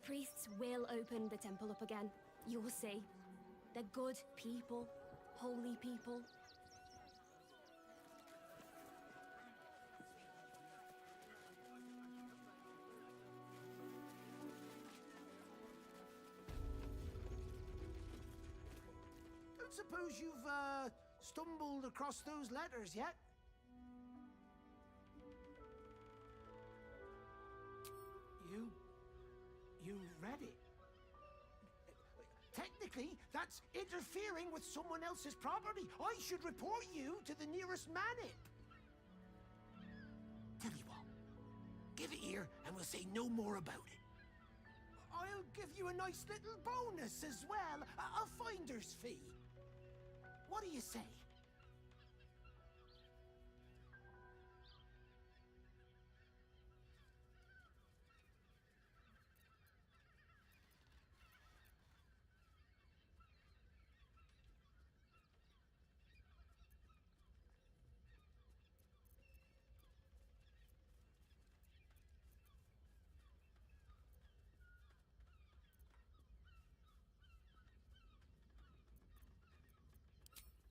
priests will open the temple up again. You'll see. They're good people. Holy people. Don't suppose you've, stumbled across those letters yet? You read it? Technically, that's interfering with someone else's property. I should report you to the nearest manip. Tell you what, give it here and we'll say no more about it. I'll give you a nice little bonus as well, a finder's fee. What do you say?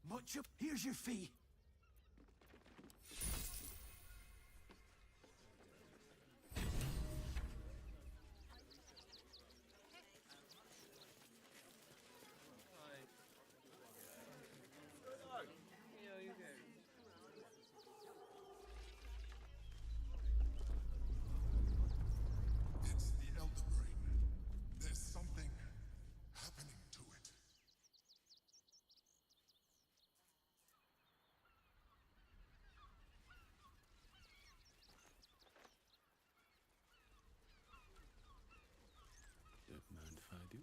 Much up. Here's your fee. It's the Elder Brain. There's something happening to it. Don't mind if I do.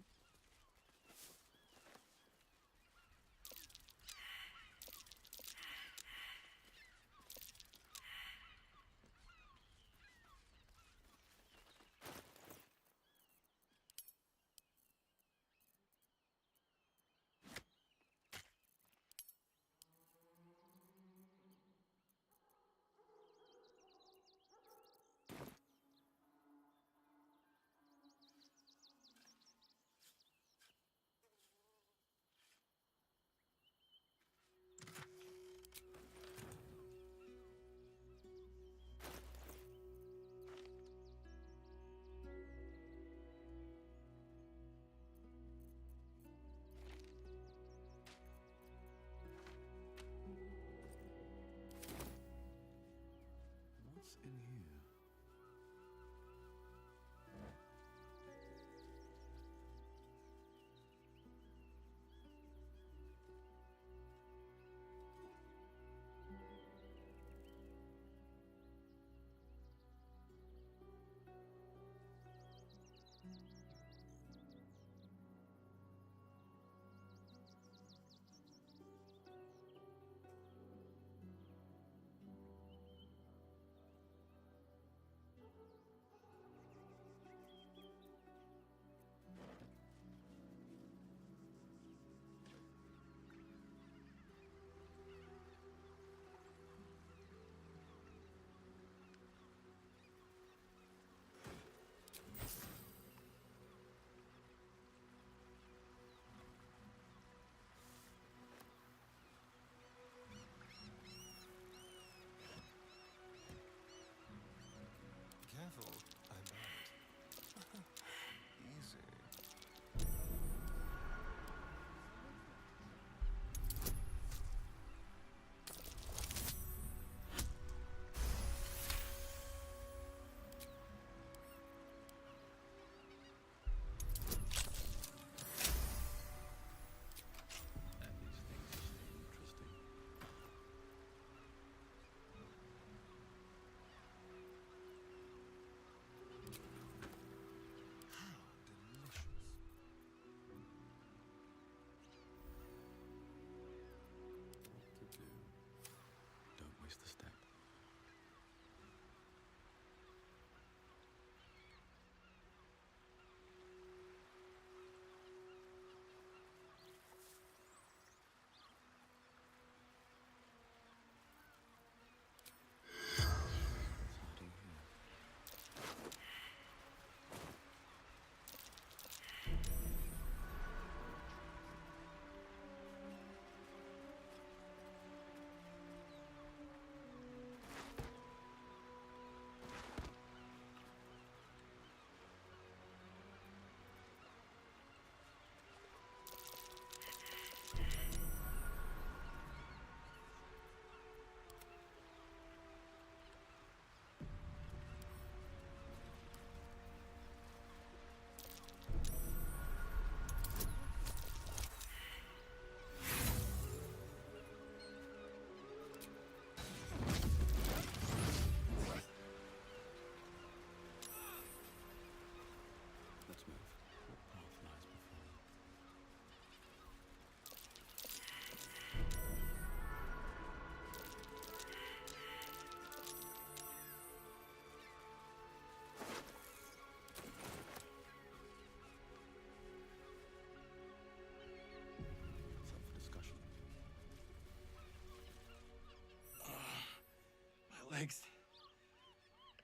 legs.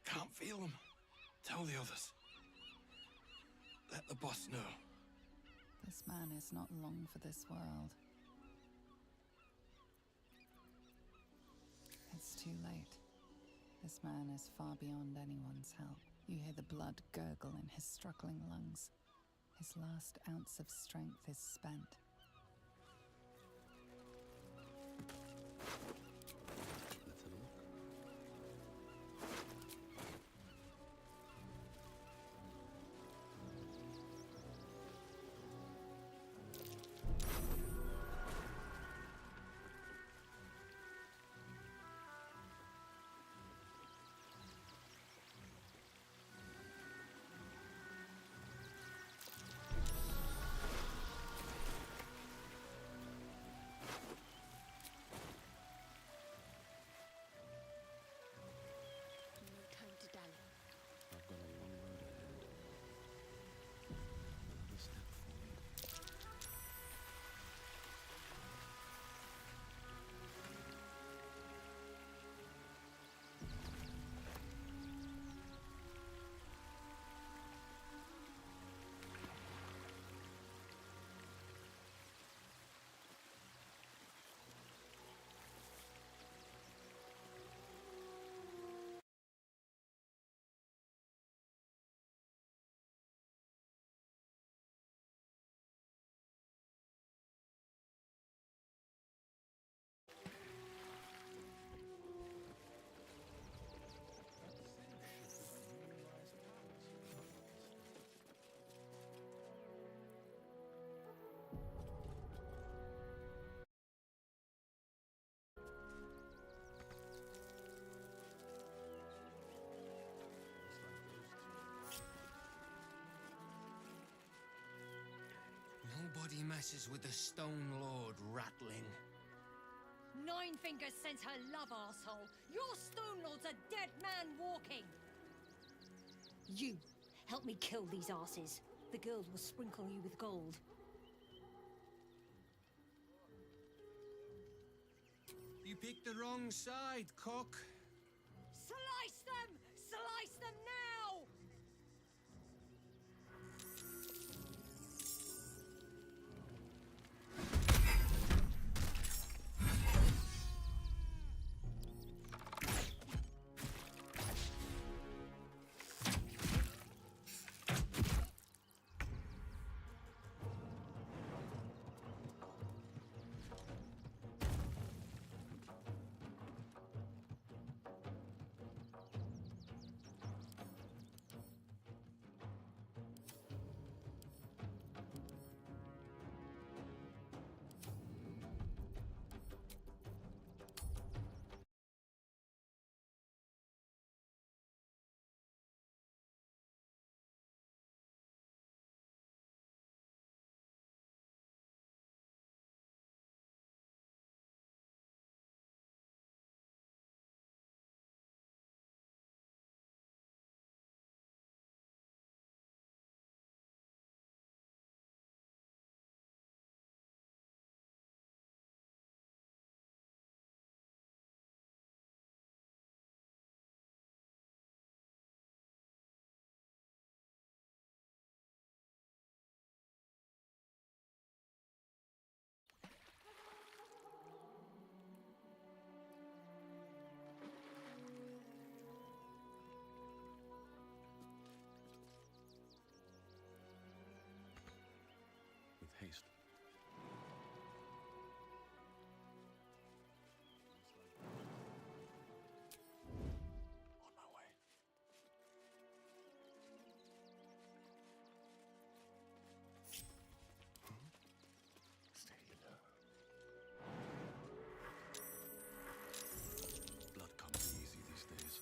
Can't feel them. Tell the others. Let the boss know. This man is not long for this world. It's too late. This man is far beyond anyone's help. You hear the blood gurgle in his struggling lungs. His last ounce of strength is spent. Let's have a look. No time to dally. I've got a long road ahead. Another step forward. Nobody messes with the Stone Lord, ratling. Nine Fingers sent her love, arsehole. Your Stone Lord's a dead man walking. You, help me kill these asses. The girls will sprinkle you with gold. You picked the wrong side, cook. Slice them! Slice them now! With haste. On my way. Stay low. Blood comes easy these days.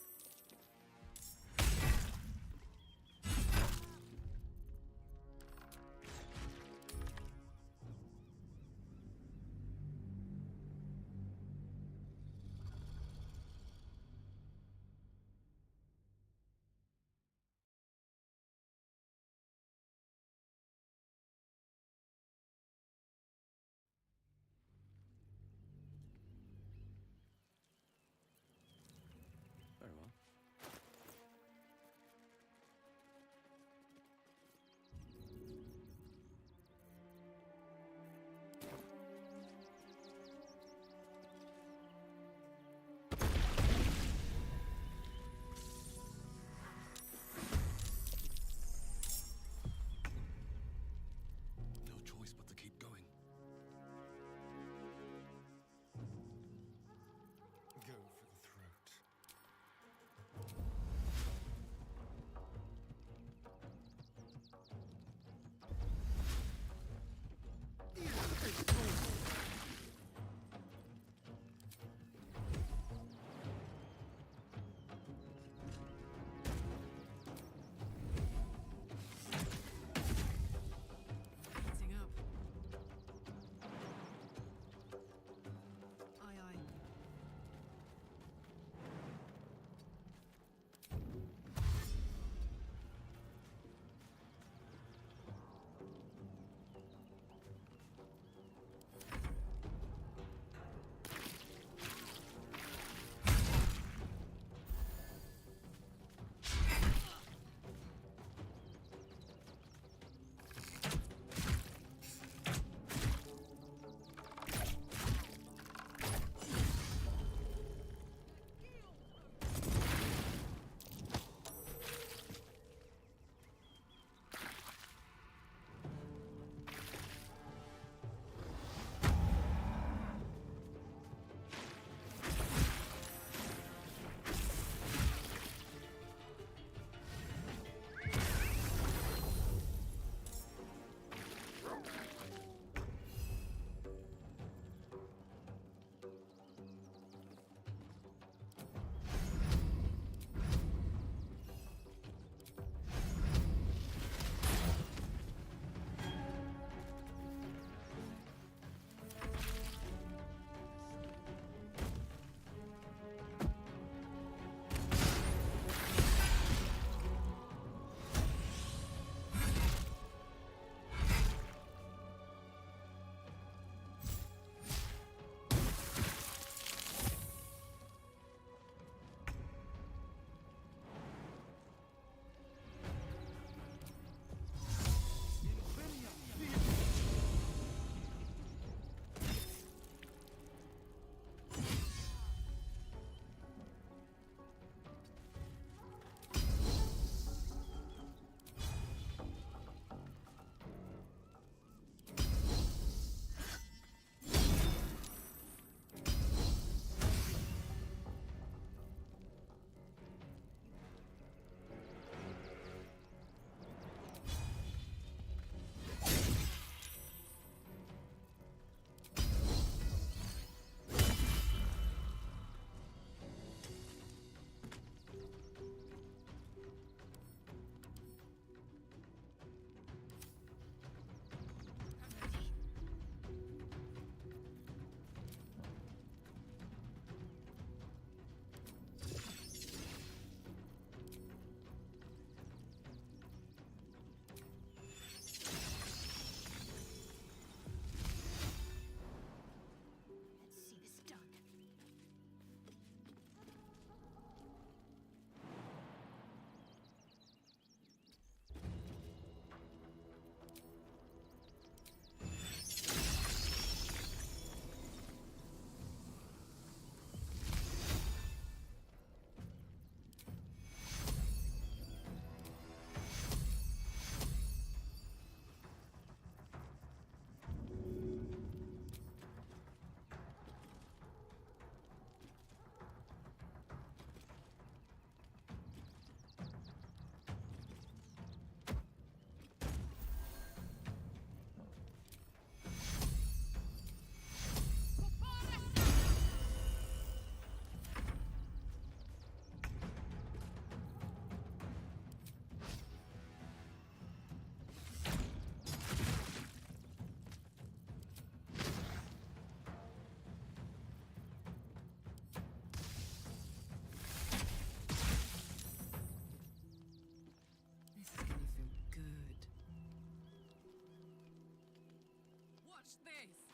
touch this!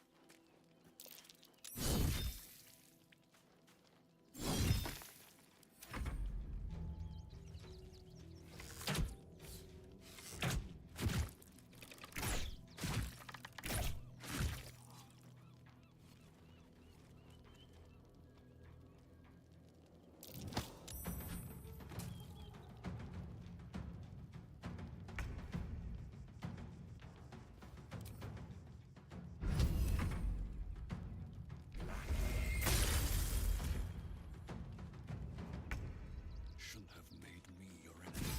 Shouldn't have made me your enemy.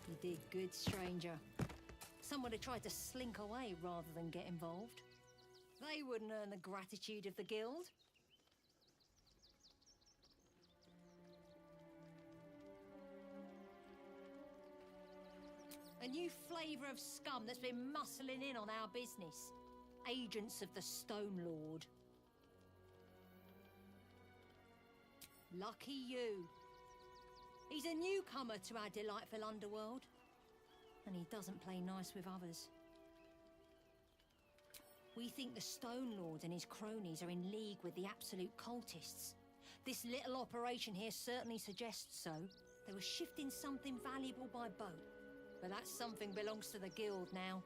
You did good, stranger. Someone had tried to slink away rather than get involved. They wouldn't earn the gratitude of the guild. A new flavour of scum that's been muscling in on our business. Agents of the Stone Lord. Lucky you. He's a newcomer to our delightful underworld. And he doesn't play nice with others. We think the Stone Lord and his cronies are in league with the absolute cultists. This little operation here certainly suggests so. They were shifting something valuable by boat. But that something belongs to the guild now.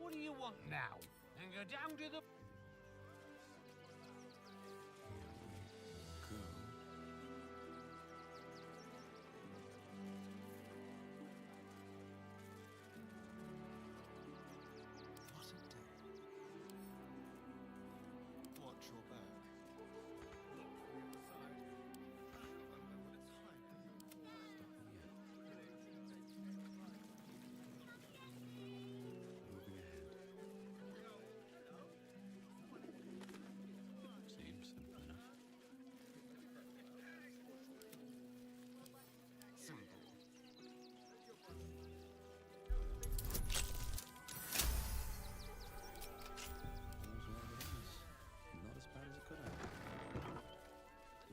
What do you want now? And go down to the... Go. What a day. Watch your back. Moving ahead. Seems simple enough. Simple. All's well that ends. Not as bad as it could have.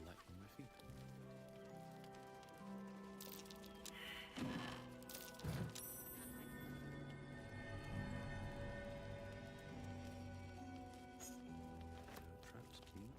Light on my feet. No traps, please.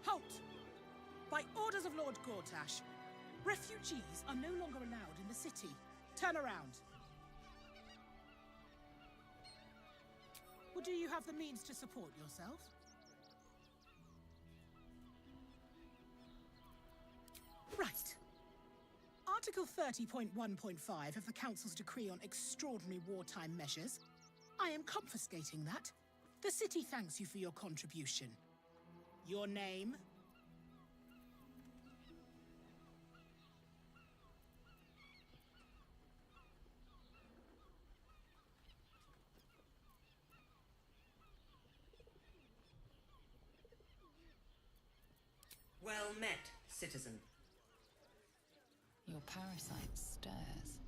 Halt! By orders of Lord Gortash, refugees are no longer allowed in the city. Turn around. Or do you have the means to support yourself? Right. Article 30.1.5 of the Council's decree on extraordinary wartime measures. I am confiscating that. The city thanks you for your contribution. Your name? Well met, citizen. Your parasite stirs.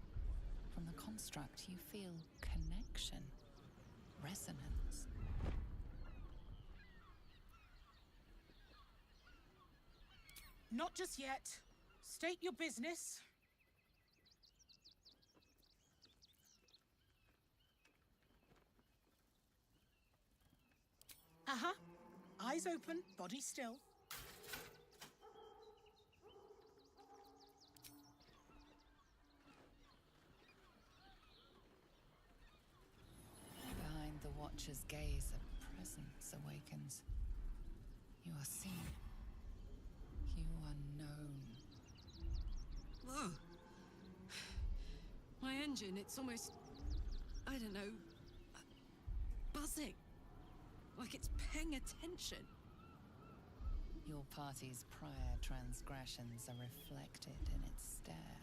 From the construct, you feel connection, resonance. Not just yet. State your business. Uh-huh. Eyes open, body still. Behind the Watcher's gaze, a presence awakens. You are seen. You are known. Whoa. My engine, it's almost... I don't know... buzzing. Like it's paying attention. Your party's prior transgressions are reflected in its stare,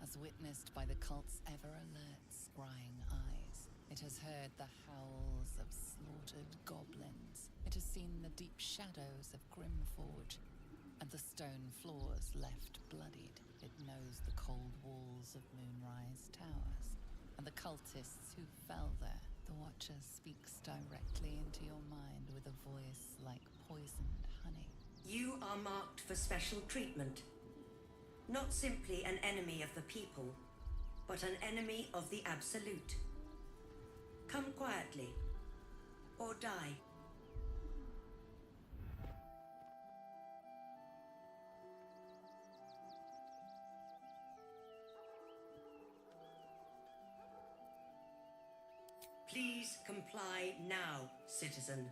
as witnessed by the cult's ever-alert, scrying eyes. It has heard the howls of slaughtered goblins. It has seen the deep shadows of Grimforge, and the stone floors left bloodied. It knows the cold walls of Moonrise Towers, and the cultists who fell there. The Watcher speaks directly into your mind with a voice like poisoned honey. You are marked for special treatment. Not simply an enemy of the people, but an enemy of the Absolute. Come quietly, or die. Please comply now, citizen.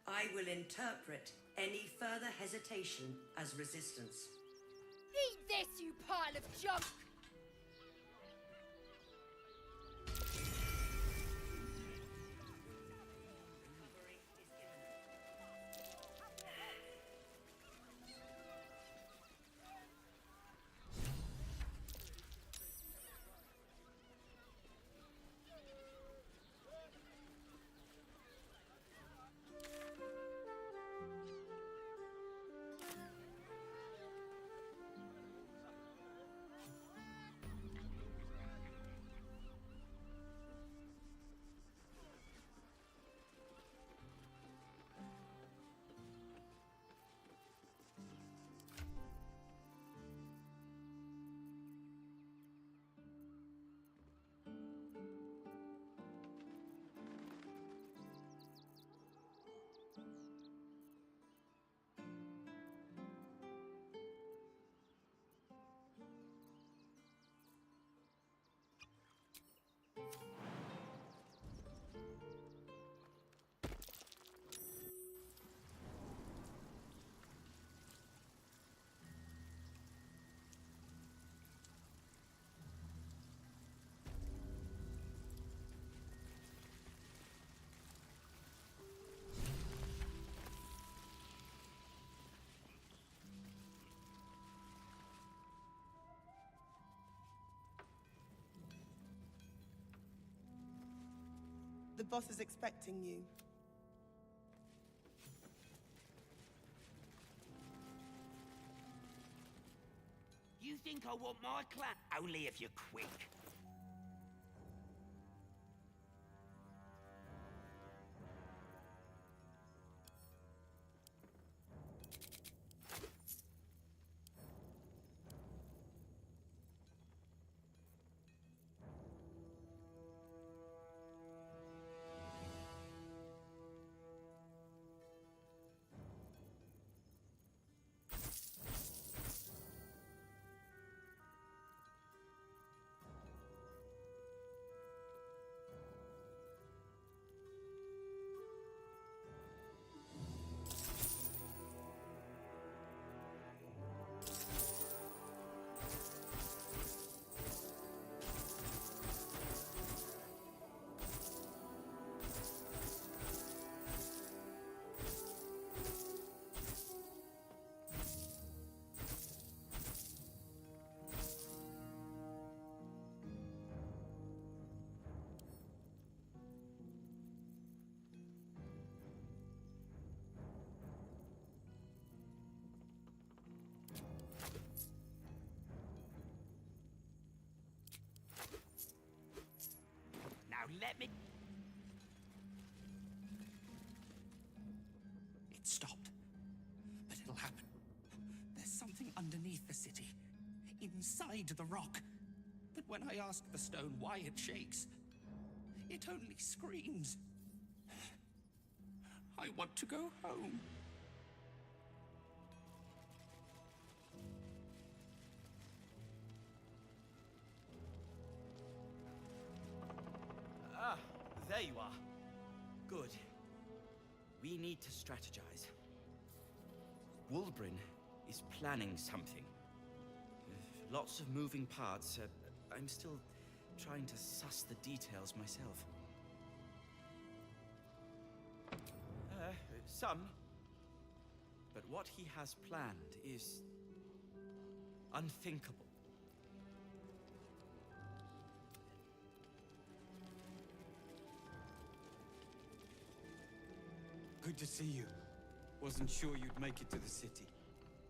I will interpret any further hesitation as resistance. Eat this, you pile of junk! The boss is expecting you. You think I want my clan? Only if you're quick. Let me... It stopped. But it'll happen. There's something underneath the city. Inside the rock. But when I ask the stone why it shakes, it only screams. I want to go home. Ah, there you are. Good. We need to strategize. Wulbrin is planning something. Lots of moving parts. I'm still trying to suss the details myself. Some. But what he has planned is unthinkable. Good to see you. Wasn't sure you'd make it to the city.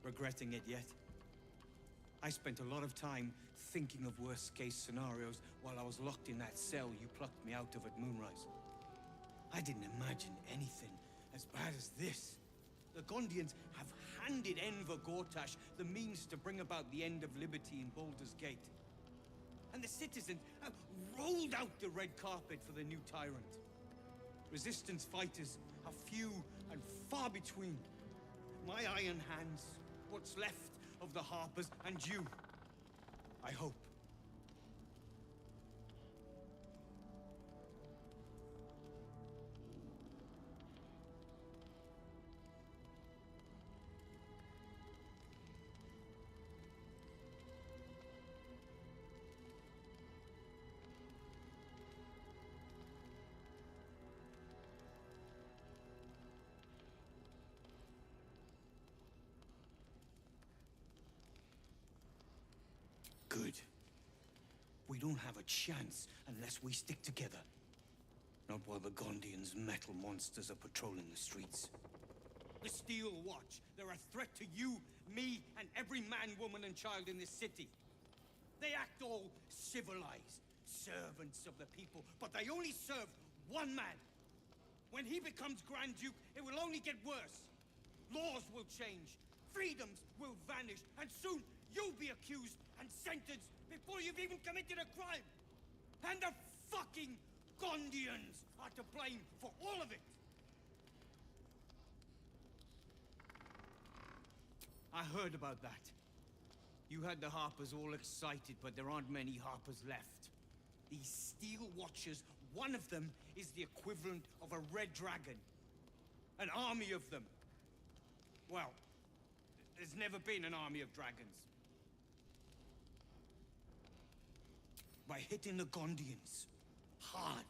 Regretting it yet? I spent a lot of time thinking of worst-case scenarios while I was locked in that cell you plucked me out of at Moonrise. I didn't imagine anything as bad as this. The Gondians have handed Enver Gortash the means to bring about the end of liberty in Baldur's Gate. And the citizens have rolled out the red carpet for the new tyrant. Resistance fighters are few and far between. My iron hands, what's left of the Harpers, and you. I hope. Good. We don't have a chance unless we stick together. Not while the Gondians' metal monsters are patrolling the streets. The Steel Watch, they're a threat to you, me, and every man, woman, and child in this city. They act all civilized, servants of the people, but they only serve one man. When he becomes Grand Duke, it will only get worse. Laws will change, freedoms will vanish, and soon you'll be accused and sentenced before you've even committed a crime. And the fucking Gondians are to blame for all of it. I heard about that. You had the Harpers all excited, but there aren't many Harpers left. These Steel Watchers, one of them is the equivalent of a red dragon. An army of them. Well, there's never been an army of dragons. By hitting the Gondians hard.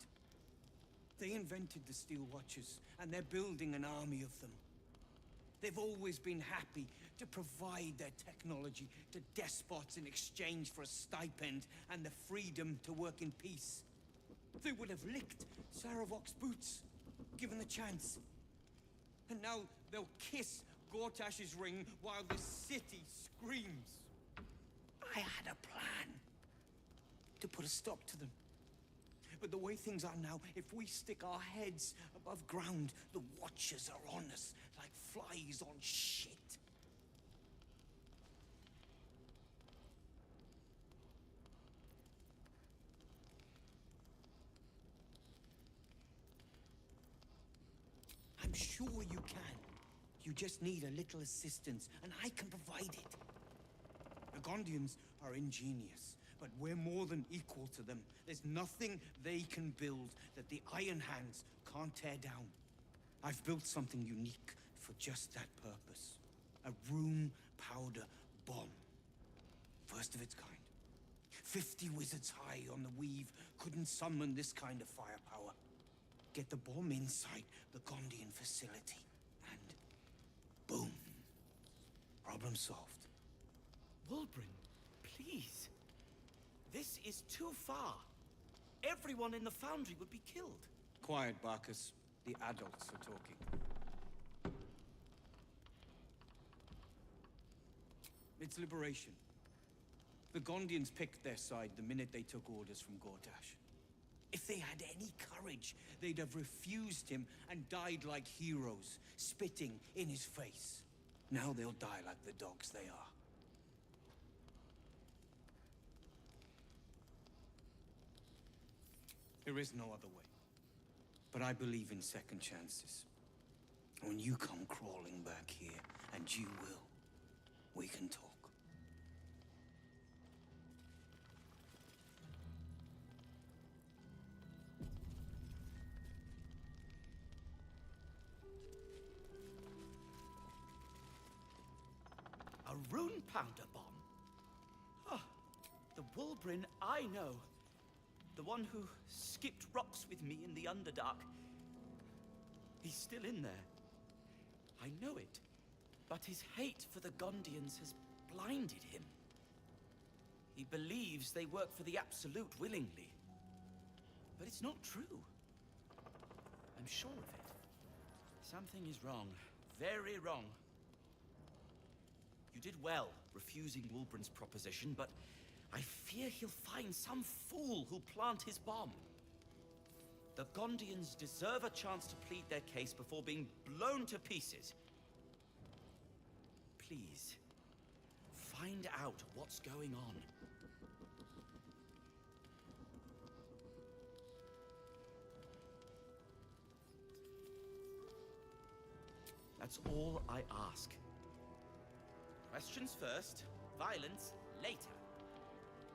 They invented the Steel Watchers, and they're building an army of them. They've always been happy to provide their technology to despots in exchange for a stipend and the freedom to work in peace. They would have licked Saravok's boots, given the chance. And now they'll kiss Gortash's ring while the city screams. I had a plan to put a stop to them. But the way things are now, if we stick our heads above ground, the Watchers are on us like flies on shit. I'm sure you can. You just need a little assistance, and I can provide it. The Gondians are ingenious, but we're more than equal to them. There's nothing they can build that the Iron Hands can't tear down. I've built something unique for just that purpose. A rune powder bomb. First of its kind. 50 wizards high on the weave couldn't summon this kind of firepower. Get the bomb inside the Gondian facility, and boom. Problem solved. Wulbrin, please. This is too far. Everyone in the foundry would be killed. Quiet, Barkus. The adults are talking. It's liberation. The Gondians picked their side the minute they took orders from Gortash. If they had any courage, they'd have refused him and died like heroes, spitting in his face. Now they'll die like the dogs they are. There is no other way. But I believe in second chances. When you come crawling back here, and you will, we can talk. A rune powder bomb? Oh, the Wulbrin I know. The one who skipped rocks with me in the Underdark. He's still in there. I know it. But his hate for the Gondians has blinded him. He believes they work for the Absolute willingly. But it's not true. I'm sure of it. Something is wrong. Very wrong. You did well refusing Wulbrin's proposition, but I fear he'll find some fool who'll plant his bomb. The Gondians deserve a chance to plead their case before being blown to pieces. Please, find out what's going on. That's all I ask. Questions first, violence later.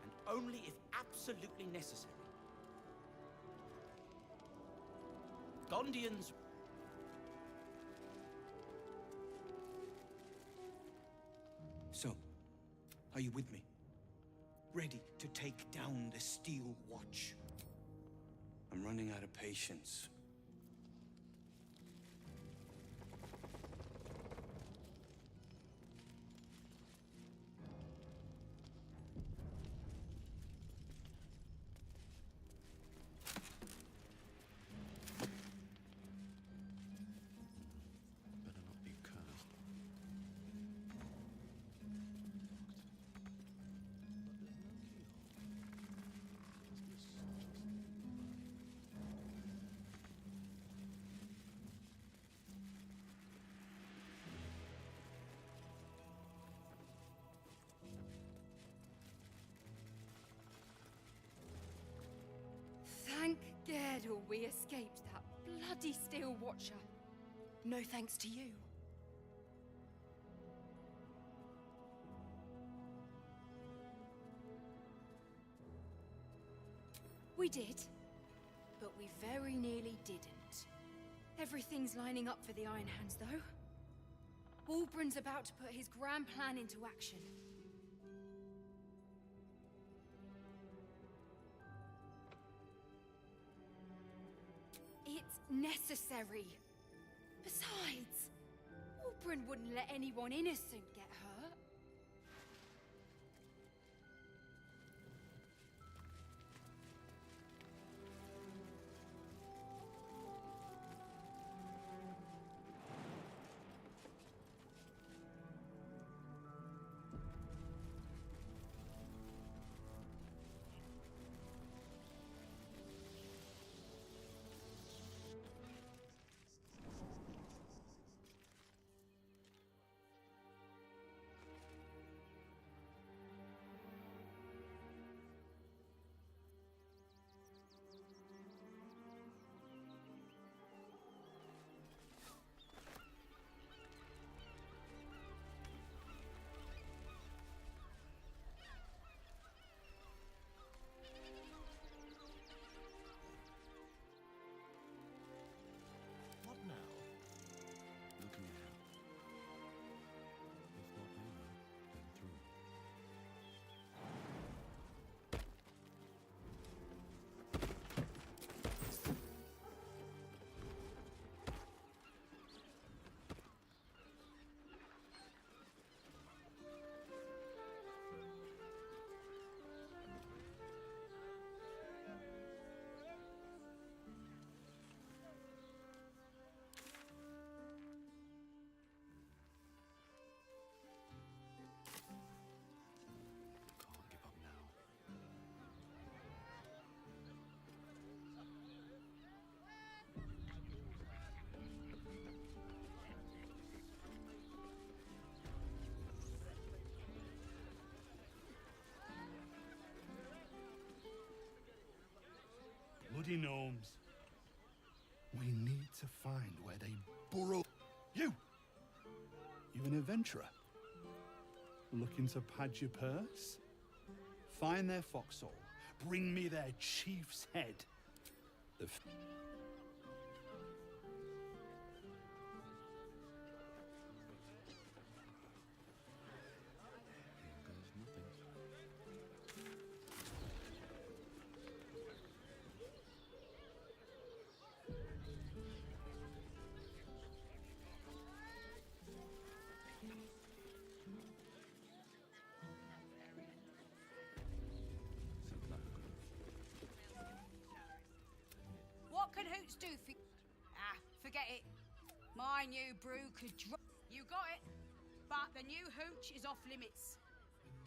And only if absolutely necessary. Gondians... So, are you with me? Ready to take down the Steel Watch? I'm running out of patience. scared or we escaped that bloody Steel Watcher. No thanks to you. We did, but we very nearly didn't. Everything's lining up for the Iron Hands, though. Wulbren's about to put his grand plan into action. It's necessary. Besides, Wulbren wouldn't let anyone innocent get hurt. What now? Looking ahead. If not over, then through. Can't give up now. Bloody gnomes. We need to find where they burrow. You an adventurer? Looking to pad your purse? Find their foxhole. Bring me their chief's head. The Here goes nothing. What can Hoots do for you? Ah, forget it. My new brew could drop. You got it. But the new hooch is off limits.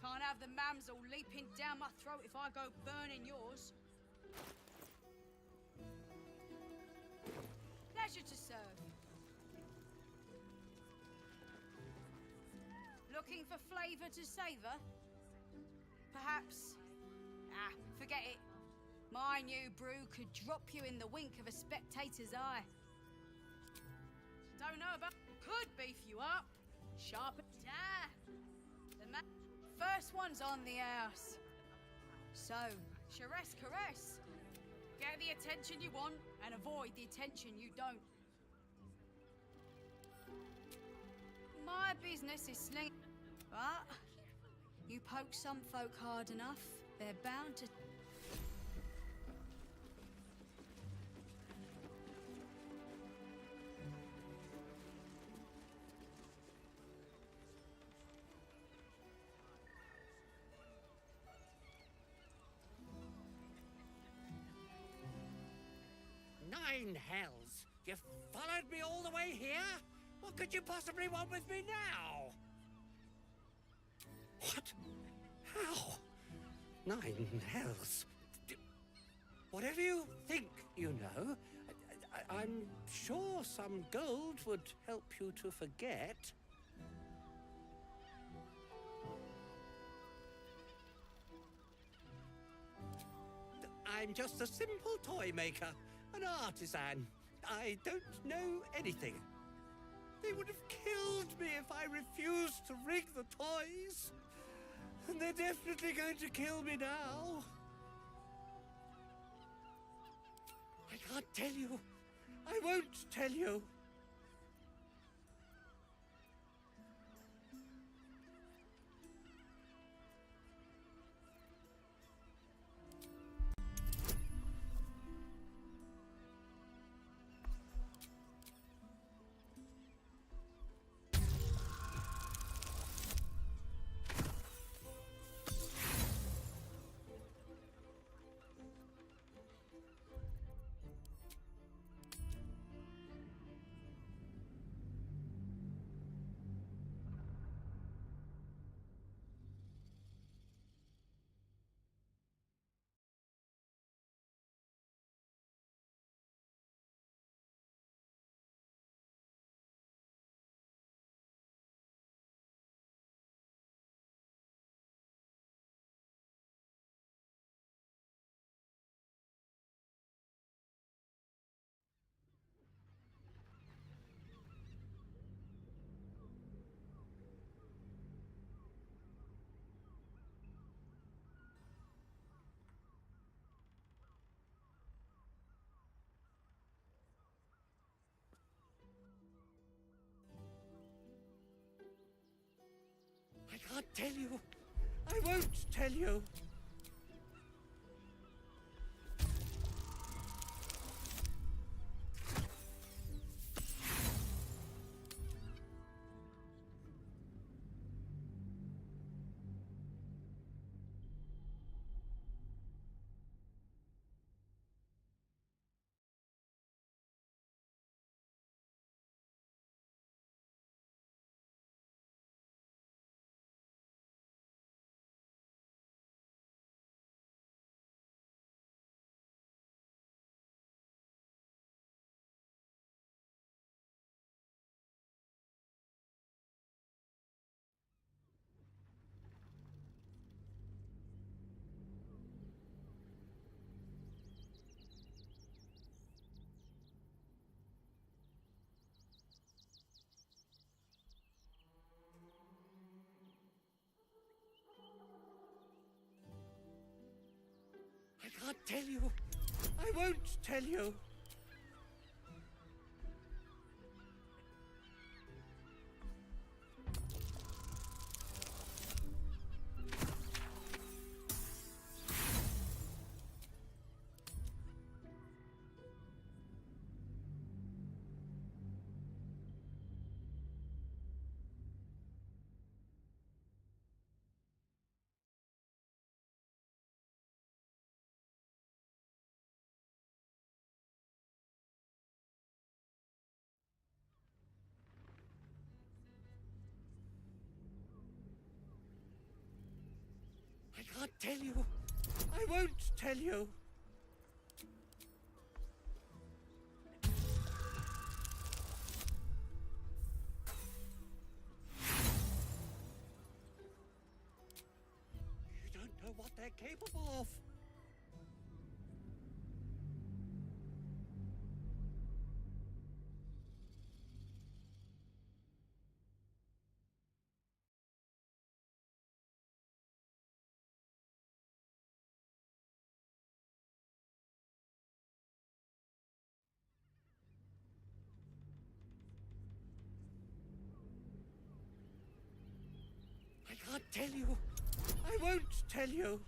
Can't have the mams all leaping down my throat if I go burning yours. Pleasure to serve. Looking for flavour to savour? Perhaps. Ah, forget it. My new brew could drop you in the wink of a spectator's eye. Don't know about... Could beef you up. Sharp... Ah! First one's on the house. So, caress, caress. Get the attention you want and avoid the attention you don't. My business is sling... But... You poke some folk hard enough, they're bound to... Nine hells! You followed me all the way here? What could you possibly want with me now? What? How? Nine hells? Whatever you think you know, I'm sure some gold would help you to forget. I I'm just a simple toy maker, an artisan. I don't know anything. They would have killed me if I refused to rig the toys. And they're definitely going to kill me now. I can't tell you. I won't tell you. I can't tell you. I won't tell you. I can't tell you. I won't tell you. I can't tell you. I won't tell you. You don't know what they're capable of. I can't tell you. I won't tell you.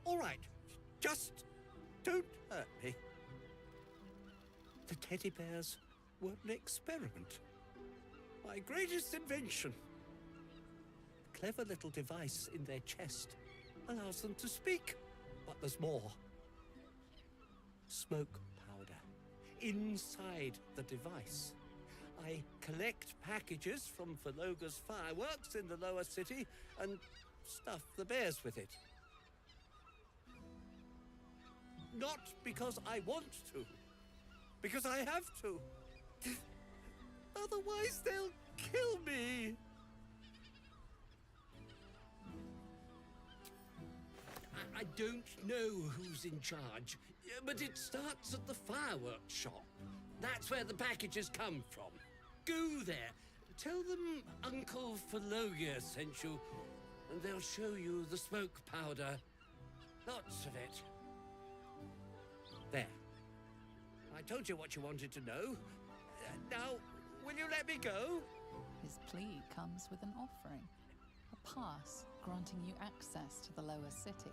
All right. Just don't hurt me. The teddy bears were an experiment. My greatest invention. A clever little device in their chest allows them to speak. But there's more. Smoke powder inside the device. I collect packages from Phaloga's fireworks in the lower city and stuff the bears with it. Not because I want to, because I have to. Otherwise they'll kill me. I don't know who's in charge, but it starts at the fireworks shop. That's where the packages come from. Go there, tell them Uncle Phalogia sent you, and they'll show you the smoke powder. Lots of it. There. I told you what you wanted to know. Now, will you let me go? His plea comes with an offering. A pass granting you access to the lower city.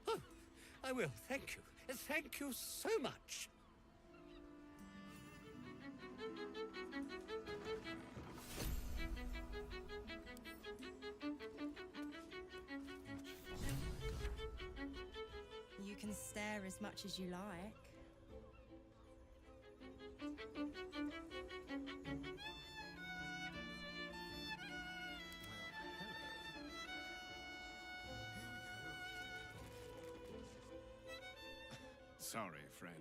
Oh, I will, thank you. Thank you so much. You can stare as much as you like. Sorry, friend,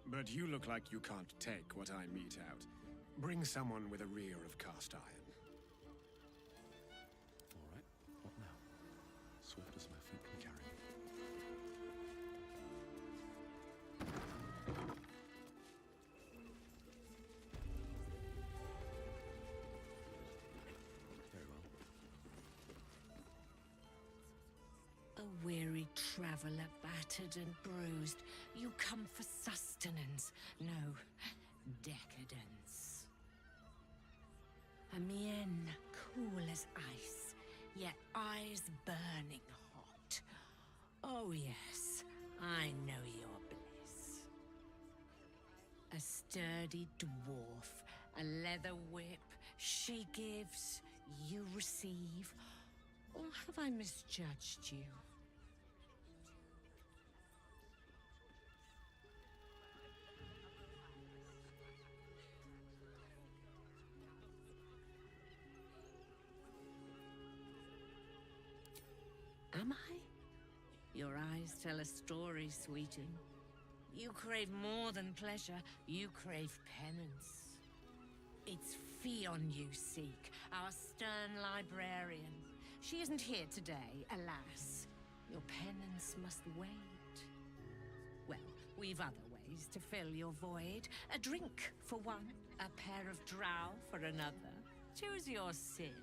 but you look like you can't take what I mete out. Bring someone with a rear of cast iron. All right, what now? Swift as my feet can carry me. Very well. A weary traveller, battered and bruised, you come for sustenance, no, decadence. A mien cool as ice, yet eyes burning hot. Oh yes, I know your bliss. A sturdy dwarf, a leather whip, she gives, you receive. Or have I misjudged you? Am I? Your eyes tell a story, sweeting. You crave more than pleasure, you crave penance. It's Fion you seek, our stern librarian. She isn't here today, alas. Your penance must wait. Well, we've other ways to fill your void. A drink for one, a pair of drow for another. Choose your sin.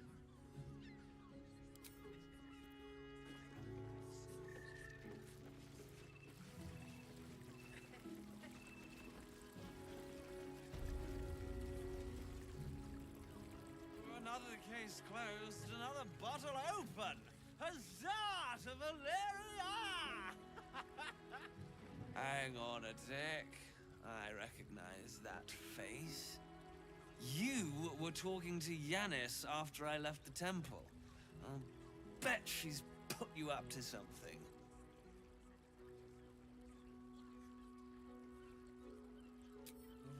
Another case closed, another bottle open! Huzzah to Valeria! Hang on a tick. I recognize that face. You were talking to Yanis after I left the temple. I'll bet she's put you up to something.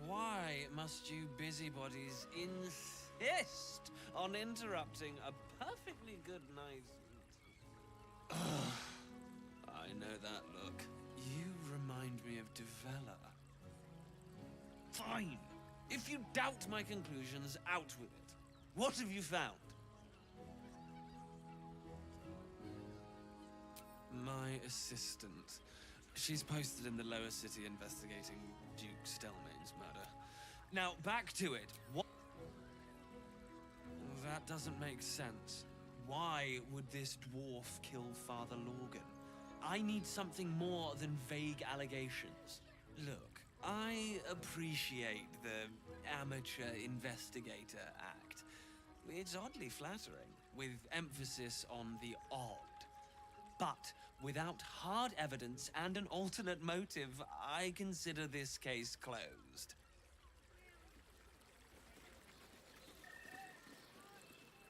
Why must you busybodies insist on interrupting a perfectly good night? I know that look. You remind me of Devella. Fine. If you doubt my conclusions, out with it. What have you found? My assistant. She's posted in the lower city investigating Duke Stelmane's murder. Now, back to it. What? That doesn't make sense. Why would this dwarf kill Father Lorgan? I need something more than vague allegations. Look, I appreciate the amateur investigator act. It's oddly flattering. with emphasis on the odd. But without hard evidence and an alternate motive, I consider this case closed.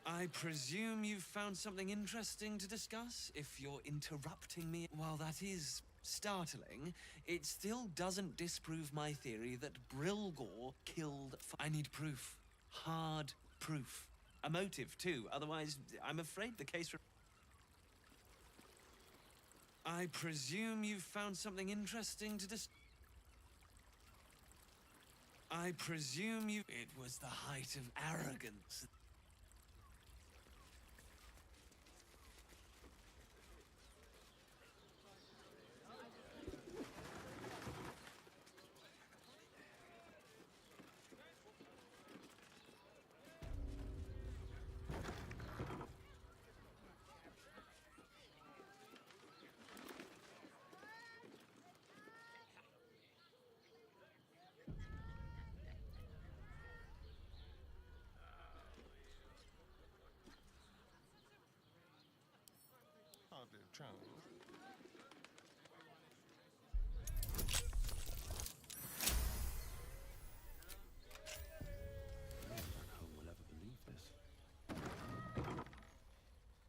I presume you've found something interesting to discuss? If you're interrupting me, while that is startling, it still doesn't disprove my theory that Brilgor killed... I need proof. Hard proof. A motive, too. Otherwise, I'm afraid the case... I presume you've found something interesting to I presume you... It was the height of arrogance. Hardly a chance. No one back home will ever believe this.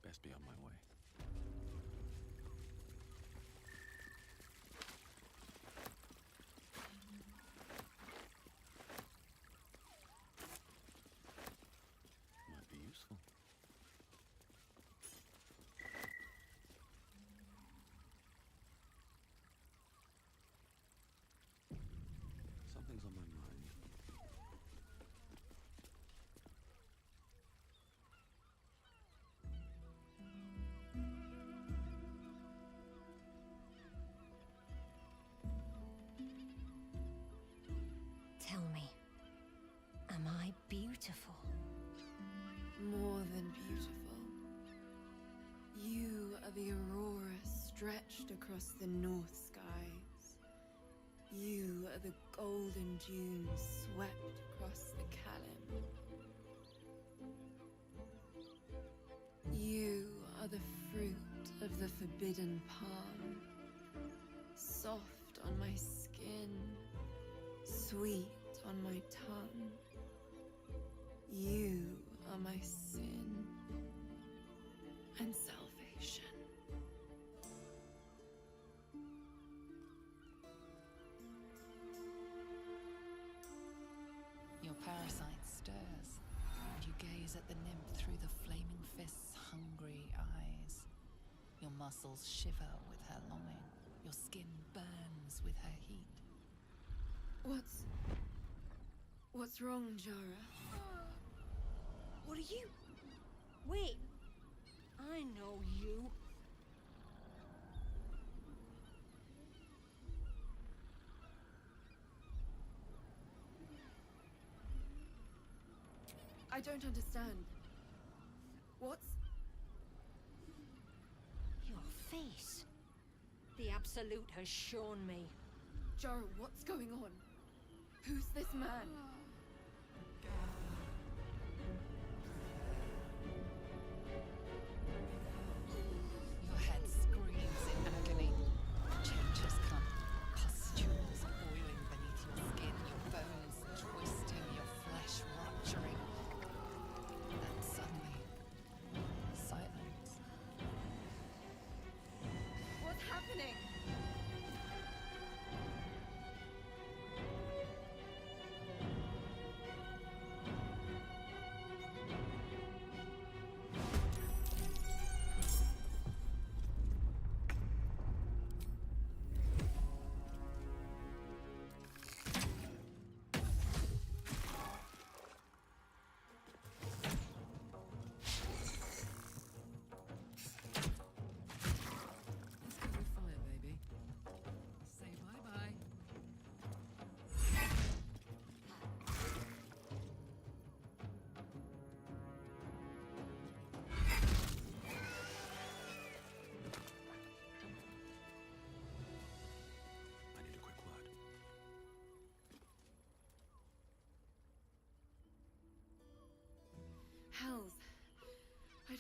Best be on my way. Might be useful. Something's on my mind. Tell me, am I beautiful? More than beautiful. You are the aurora stretched across the north skies. You are the golden dunes swept across the Calim. You are the fruit of the forbidden palm, soft on my skin, sweet on my tongue. You are my sin and salvation. Your parasite stirs, and you gaze at the nymph through the flaming fist's hungry eyes. Your muscles shiver with her longing. Your skin burns with her heat. What's wrong, Jara? What are you? Wait, I know you. I don't understand. What's... Your face. The Absolute has shown me. Jara, what's going on? Who's this man? Your head screams in agony. Change has come. Pustules boiling beneath your skin, your bones twisting, your flesh rupturing. Then suddenly, silence. What's happening?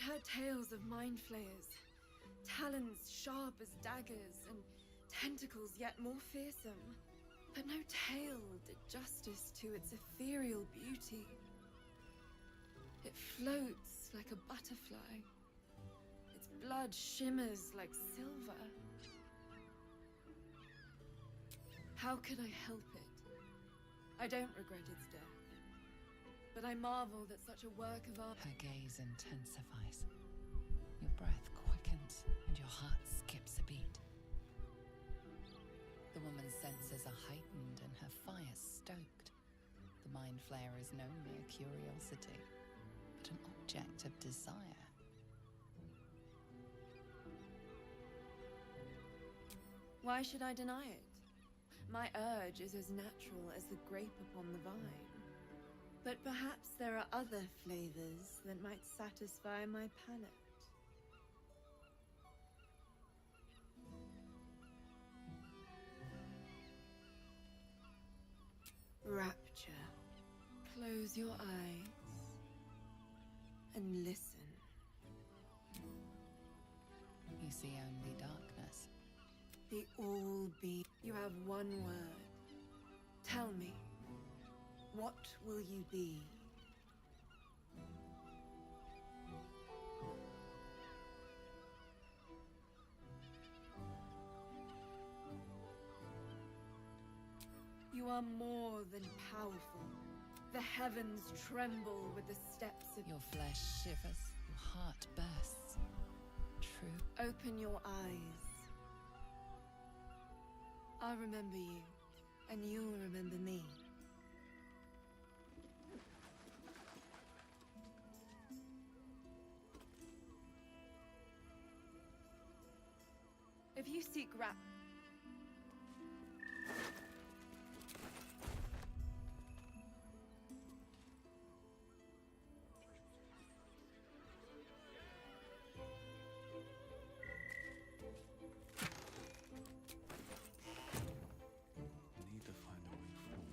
I'd heard tales of mind flayers, talons sharp as daggers, and tentacles yet more fearsome. But no tale did justice to its ethereal beauty. It floats like a butterfly. Its blood shimmers like silver. How could I help it? I don't regret its death, but I marvel that such a work of art... Her gaze intensifies. Your breath quickens, and your heart skips a beat. The woman's senses are heightened and her fire stoked. The mind flayer is no mere curiosity, but an object of desire. Why should I deny it? My urge is as natural as the grape upon the vine. But perhaps there are other flavors that might satisfy my palate. Rapture. Close your eyes and listen. You see only darkness. The all-be. You have one word. Tell me, what will you be? You are more than powerful. The heavens tremble with the steps of... Your flesh shivers, your heart bursts. True. Open your eyes. I'll remember you, and you'll remember me. If you seek Need to find a way forward.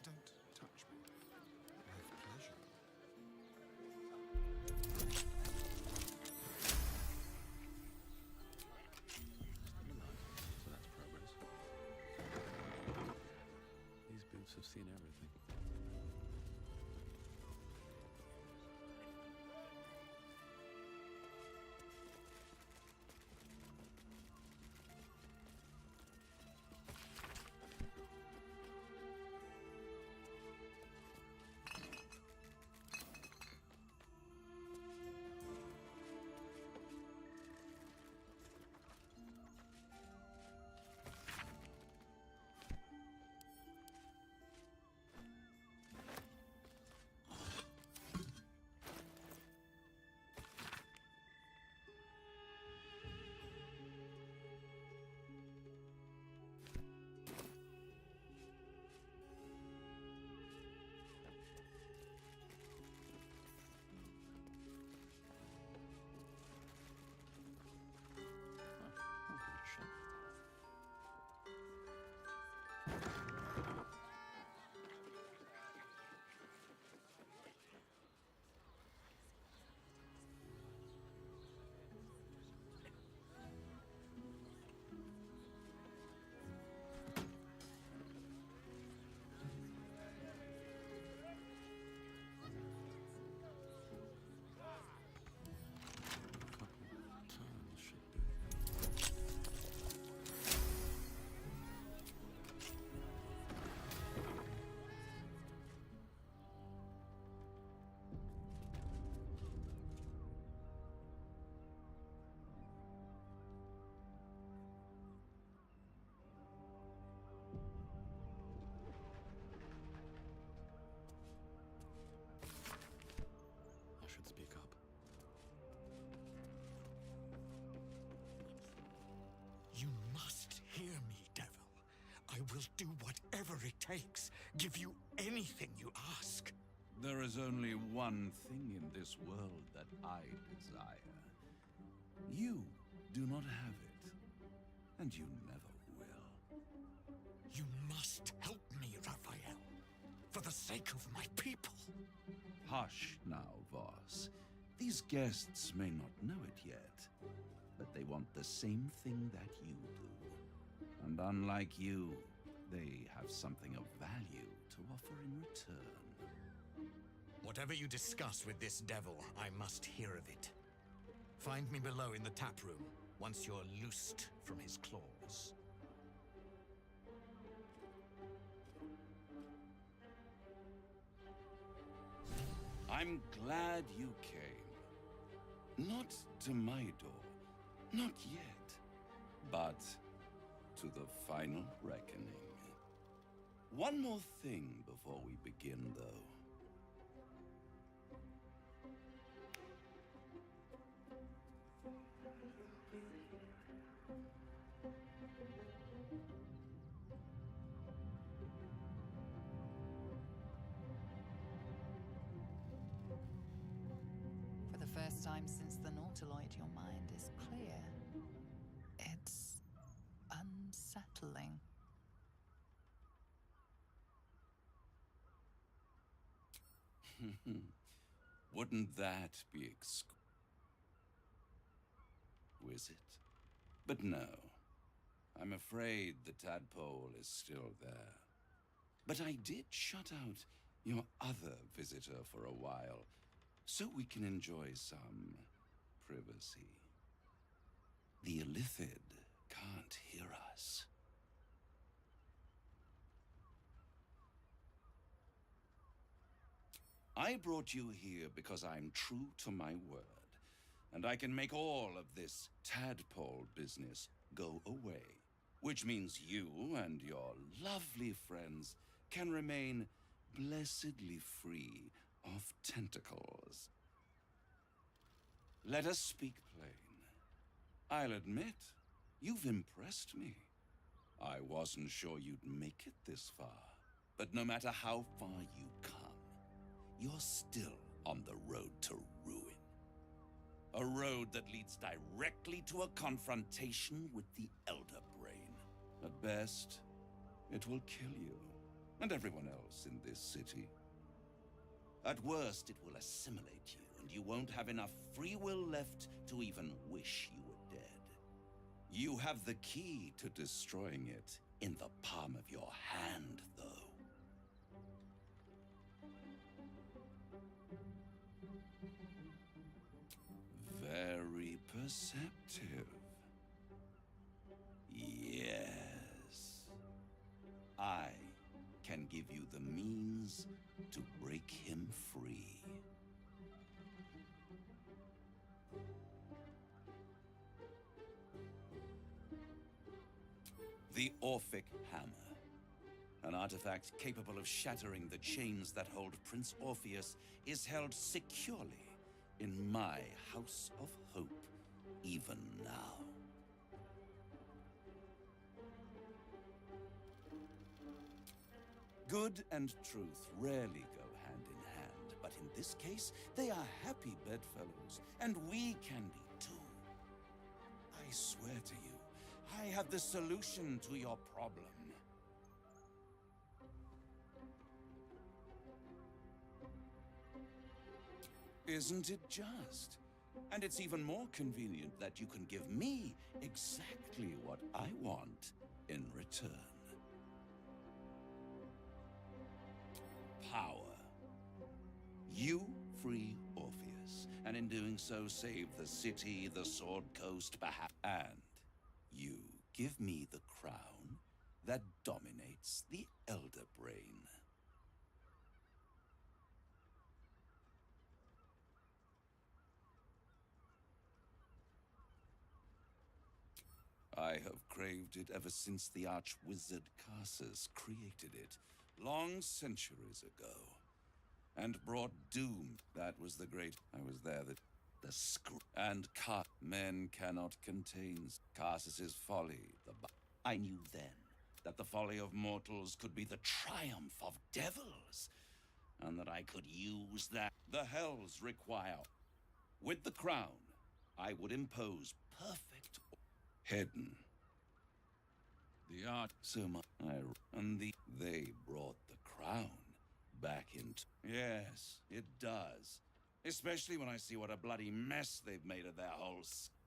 Don't touch me. With pleasure. So that's progress. These boots have seen everything. I should speak up. You must hear me, devil. I will do whatever it takes, give you anything you ask. There is only one thing in this world that I desire. You do not have it, and you never will. You must help me, Raphael, for the sake of my people. Hush now, Voss. These guests may not know it yet, but they want the same thing that you do. And unlike you, they have something of value to offer in return. Whatever you discuss with this devil, I must hear of it. Find me below in the tap room, once you're loosed from his claws. I'm glad you came. Not to my door, not yet, but to the final reckoning. One more thing before we begin, though. For the first time since the Nautiloid, your mind is clear. It's unsettling. Wouldn't that be exquisite? But no, I'm afraid the tadpole is still there. But I did shut out your other visitor for a while, so we can enjoy some privacy. The Illithid can't hear us. I brought you here because I'm true to my word, and I can make all of this tadpole business go away, which means you and your lovely friends can remain blessedly free of tentacles. Let us speak plain. I'll admit, you've impressed me. I wasn't sure you'd make it this far, but no matter how far you come, you're still on the road to ruin. A road that leads directly to a confrontation with the Elder Brain. At best, it will kill you, and everyone else in this city. At worst, it will assimilate you, and you won't have enough free will left to even wish you were dead. You have the key to destroying it in the palm of your hand, though. Very perceptive. Yes. I can give you the means to break him free. The Orphic Hammer. An artifact capable of shattering the chains that hold Prince Orpheus is held securely in my House of Hope, even now. Good and truth rarely go hand in hand, but in this case, they are happy bedfellows, and we can be too. I swear to you, I have the solution to your problem. Isn't it just? And it's even more convenient that you can give me exactly what I want in return. Power. You free Orpheus, and in doing so save the city, the Sword Coast, perhaps. And you give me the crown that dominates the Elder Brain. I have craved it ever since the arch-wizard Carsus created it, long centuries ago, and brought doom. That was the great... I was there, the and men cannot contain Carsus's folly. I knew then that the folly of mortals could be the triumph of devils. and that I could use that. The hells require. With the crown, I would impose perfect hidden. The art so much they brought the crown back into. Yes, it does. Especially when I see what a bloody mess they've made of their whole.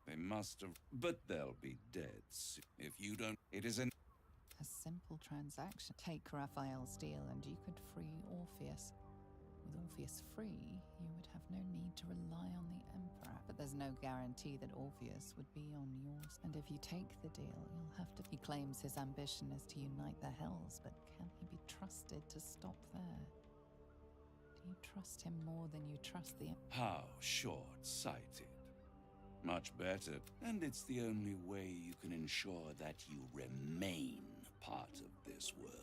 They must have, but they'll be dead soon. If you don't, it is an. A simple transaction. Take Raphael's deal and you could free Orpheus. With Orpheus free, you would have no need to rely on the Emperor. But there's no guarantee that Orpheus would be on yours. And if you take the deal, you'll have to... He claims his ambition is to unite the Hells, but can he be trusted to stop there? Do you trust him more than you trust the... How short-sighted. Much better. And it's the only way you can ensure that you remain part of this world.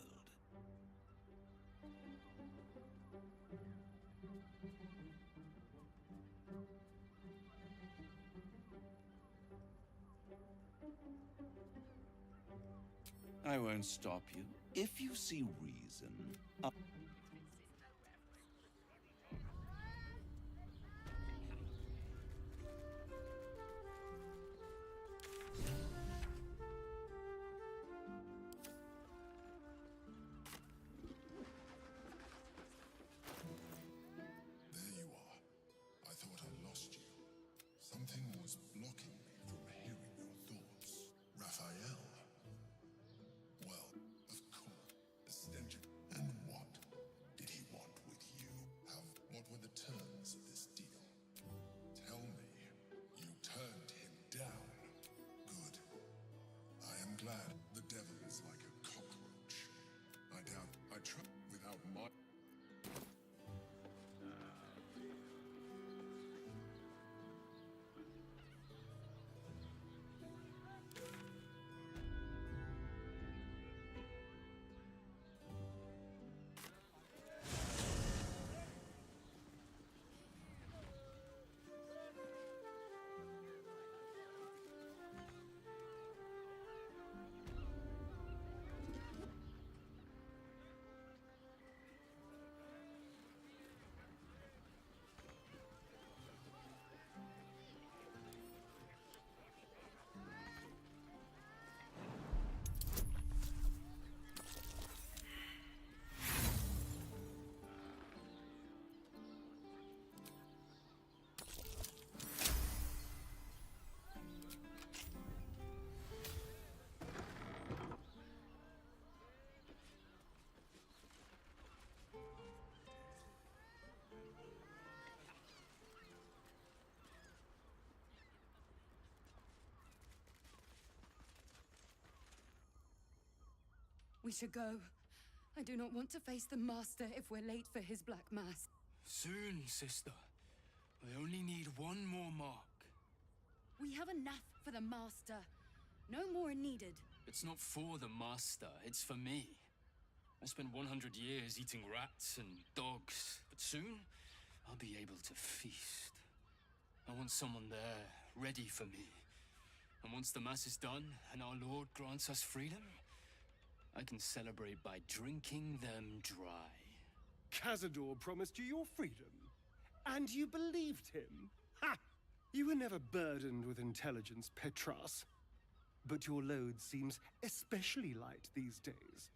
I won't stop you. If you see reason, There you are. I thought I lost you. Something was blocking me from hearing your thoughts. Raphael. Well, of course. Essential. And what did he want with you? What were the terms of this deal? Tell me. You turned him down. Good. I am glad. The devil is like a cockroach. I doubt I try without my... We should go. I do not want to face the Master if we're late for his Black Mass. Soon, sister. I only need one more mark. We have enough for the Master. No more are needed. It's not for the Master, it's for me. I spent 100 years eating rats and dogs, but soon I'll be able to feast. I want someone there, ready for me. And once the Mass is done and our Lord grants us freedom, I can celebrate by drinking them dry. Cazador promised you your freedom, and you believed him. Ha! You were never burdened with intelligence, Petras. But your load seems especially light these days.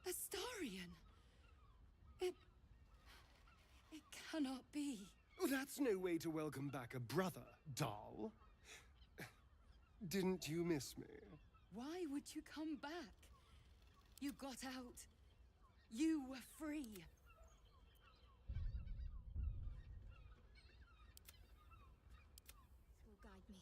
Astarion! It cannot be. Oh, that's no way to welcome back a brother, doll. Didn't you miss me? Why would you come back? You got out. You were free. This will guide me.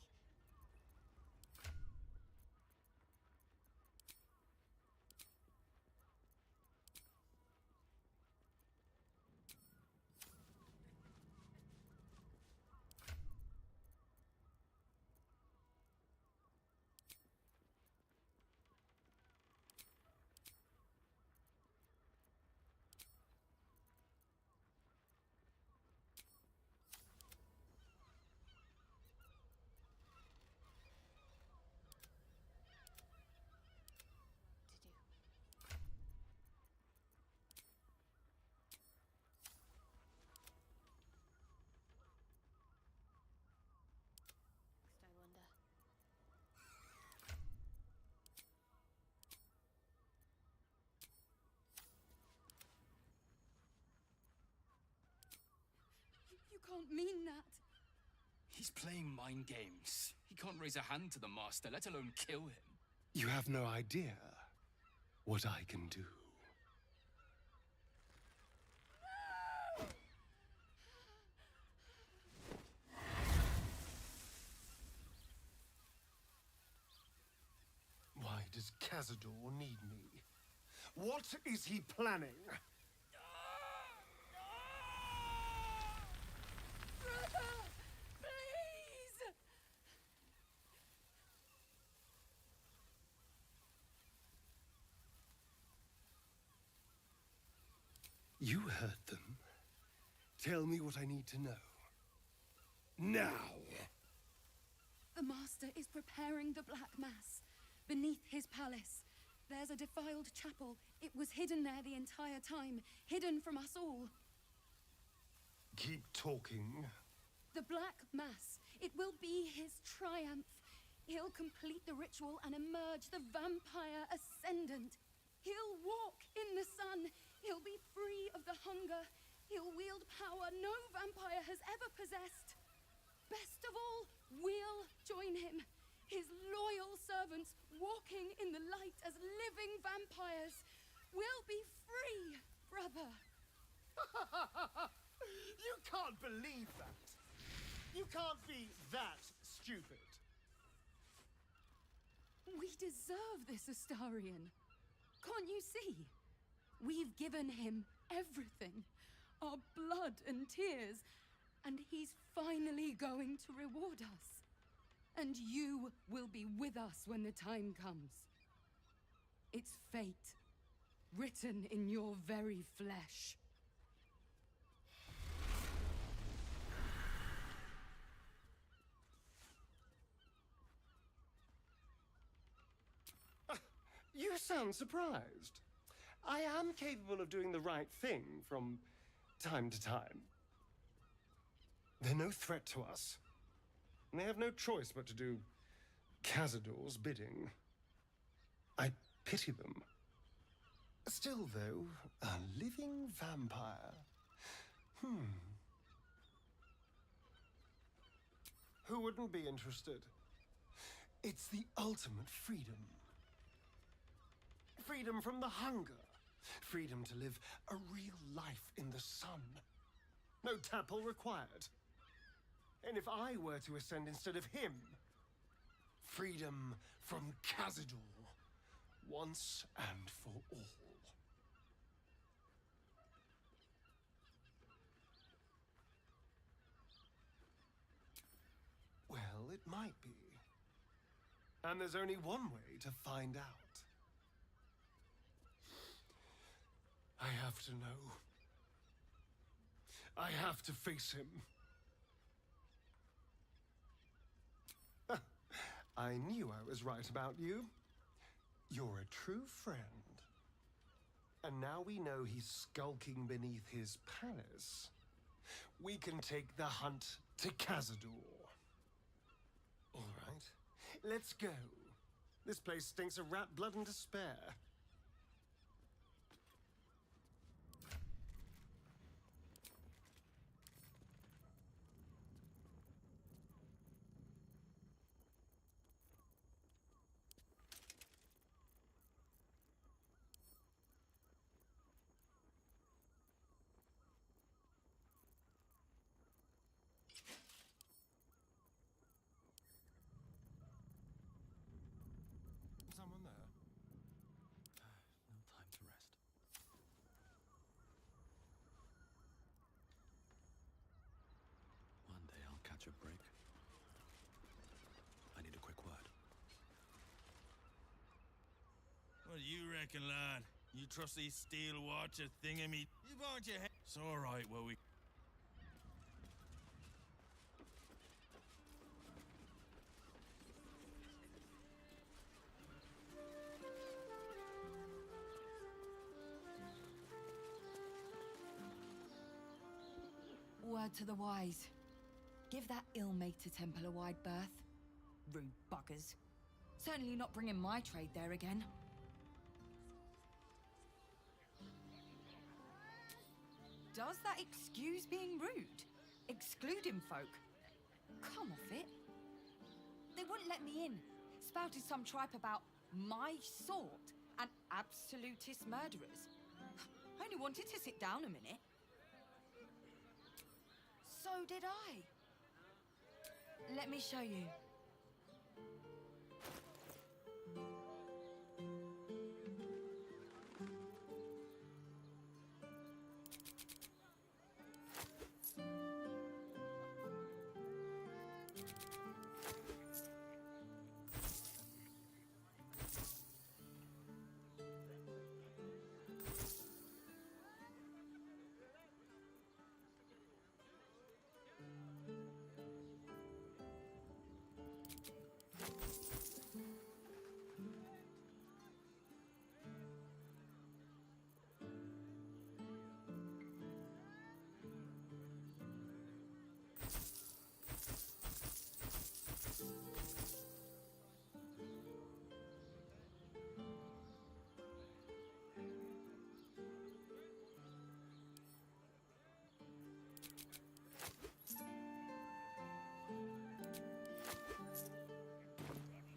can't mean that. He's playing mind games. He can't raise a hand to the Master, let alone kill him. You have no idea what I can do. Why does Cazador need me? What is he planning? Brother! Please! You heard them. Tell me what I need to know. Now! The Master is preparing the Black Mass beneath his palace. There's a defiled chapel. It was hidden there the entire time, hidden from us all. Keep talking. The Black Mass. It will be his triumph. He'll complete the ritual and emerge the vampire ascendant. He'll walk in the sun. He'll be free of the hunger. He'll wield power no vampire has ever possessed. Best of all, we'll join him. His loyal servants walking in the light as living vampires. We'll be free, brother. You can't believe that. You can't be that stupid. We deserve this, Astarion. Can't you see? We've given him everything. Our blood and tears. And he's finally going to reward us. And you will be with us when the time comes. It's fate, written in your very flesh. You sound surprised. I am capable of doing the right thing from time to time. They're no threat to us. And they have no choice but to do Cazador's bidding. I pity them. Still, though, a living vampire. Who wouldn't be interested? It's the ultimate freedom. Freedom from the hunger. Freedom to live a real life in the sun. No temple required. And if I were to ascend instead of him, freedom from Cazador, once and for all. Well, it might be. And there's only one way to find out. I have to know. I have to face him. I knew I was right about you. You're a true friend. And now we know he's skulking beneath his palace. We can take the hunt to Cazador. All right, let's go. This place stinks of rat blood and despair. Someone there? No time to rest. One day I'll catch a break. I need a quick word. What do you reckon, lad? You trust these steel watcher thingamy? You want your head? It's all right, well, we... Word to the wise. Give that ill-mated temple a wide berth. Rude buggers. Certainly not bringing my trade there again. Does that excuse being rude? Excluding folk? Come off it. They wouldn't let me in. Spouted some tripe about my sort and absolutist murderers. I only wanted to sit down a minute. So did I. Let me show you.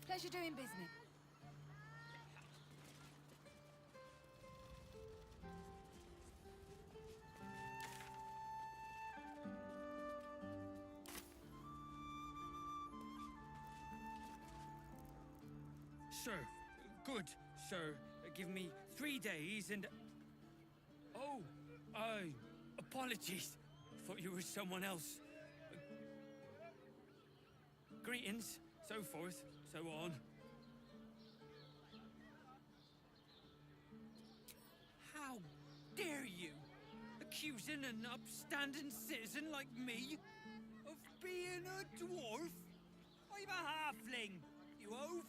Pleasure doing business. Sir, good, sir. Give me 3 days and... Oh, apologies. Thought you were someone else. Greetings, so forth, so on. How dare you accusing an upstanding citizen like me of being a dwarf? I'm a halfling, you oaf.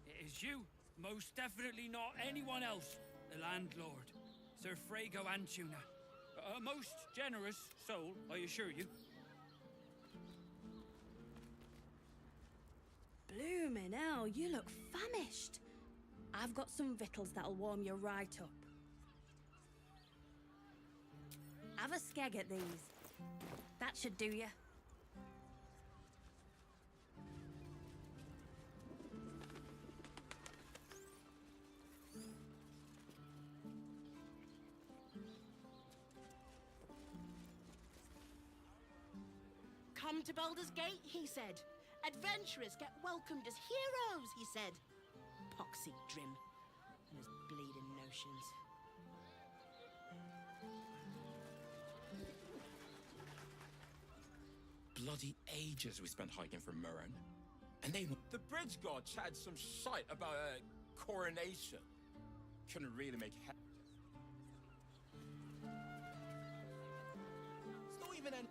It is you. Most definitely not anyone else. The landlord, Sir Frago Antuna. A most generous soul, I assure you. Bloomin' hell, you look famished. I've got some victuals that'll warm you right up. Have a skeg at these. That should do you. Come to Baldur's Gate, he said. Adventurers get welcomed as heroes, he said. Poxy Drim and his bleeding notions. Bloody ages we spent hiking from Murren. And they... The bridge god chatted some shite about a coronation. Couldn't really make head. It's not even any...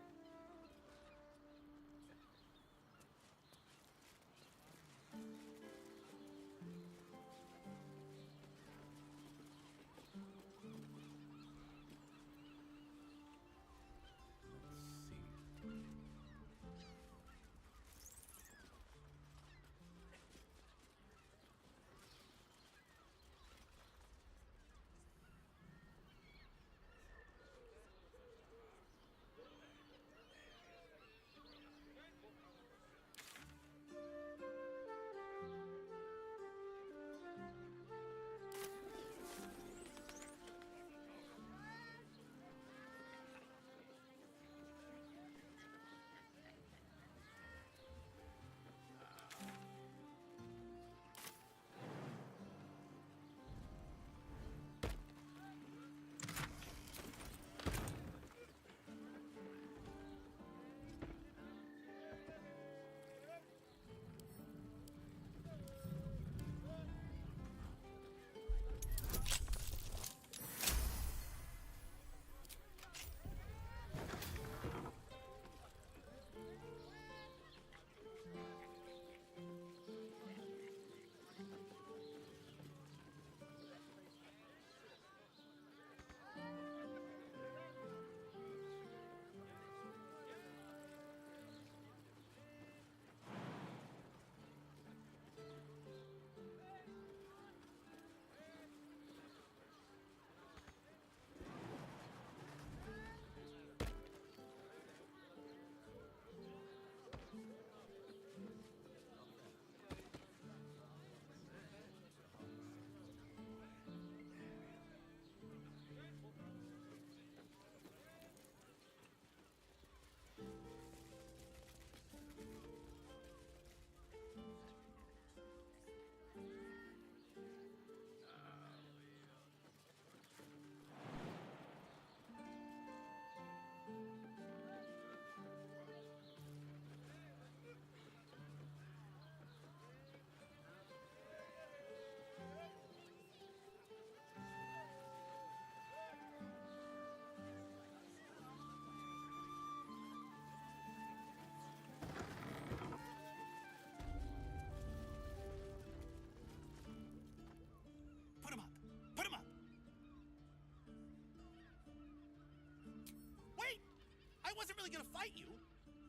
fight you.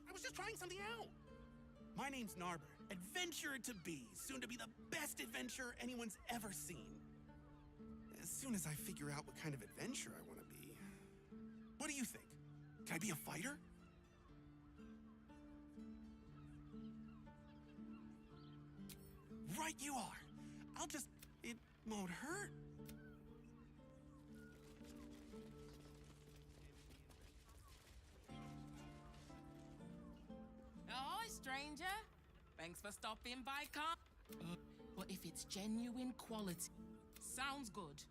I was just trying something out. My name's Narber, adventurer to be, soon to be the best adventurer anyone's ever seen. As soon as I figure out what kind of adventurer I want to be. What do you think? Can I be a fighter? Right you are. It won't hurt. Ahoy, stranger. Thanks for stopping by, but if it's genuine quality, sounds good.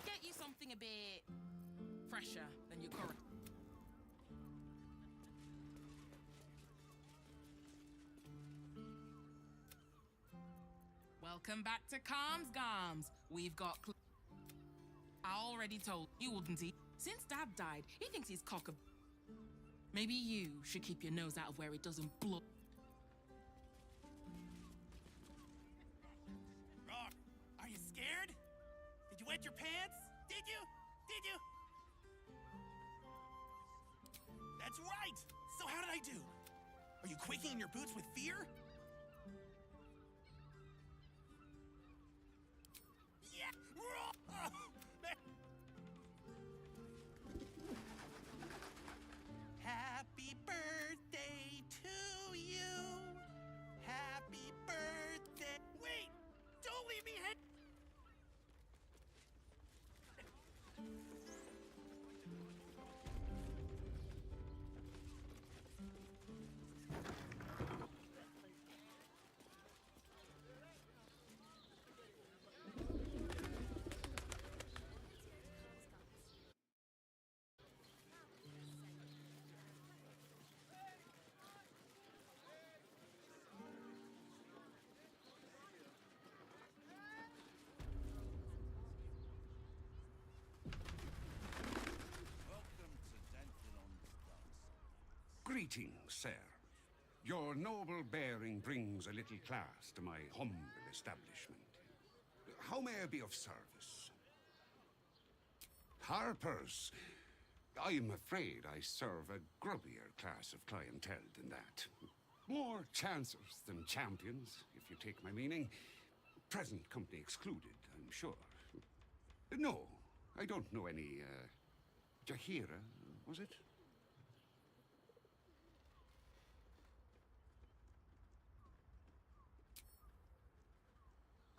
Get you something a bit fresher than your current. Welcome back to Calm's Garms. We've got... I already told you wouldn't he? Since Dad died, he thinks he's cock a... Maybe you should keep your nose out of where it doesn't blow. Rock, are you scared? Did you wet your pants? Did you? Did you? That's right! So how did I do? Are you quaking in your boots with fear? Yeah! Happy birthday to you! Happy birthday! Wait! Don't leave me hanging! Greetings, sir. Your noble bearing brings a little class to my humble establishment. How may I be of service? Harpers. I'm afraid I serve a grubbier class of clientele than that. More chancers than champions, if you take my meaning. Present company excluded, I'm sure. No, I don't know any, Jahira, was it?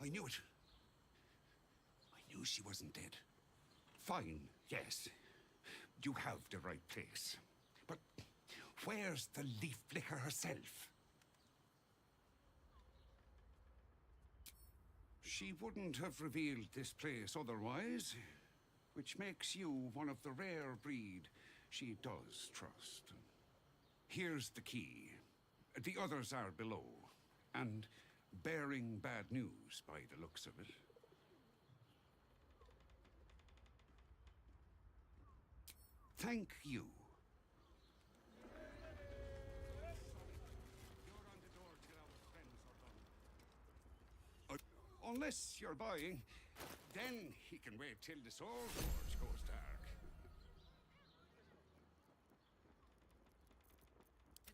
I knew it. I knew she wasn't dead. Fine, yes. You have the right place. But where's the leaf flicker herself? She wouldn't have revealed this place otherwise, which makes you one of the rare breed she does trust. Here's the key. The others are below, and bearing bad news by the looks of it. Thank you. Unless you're buying, then he can wait till the soul forge goes dark.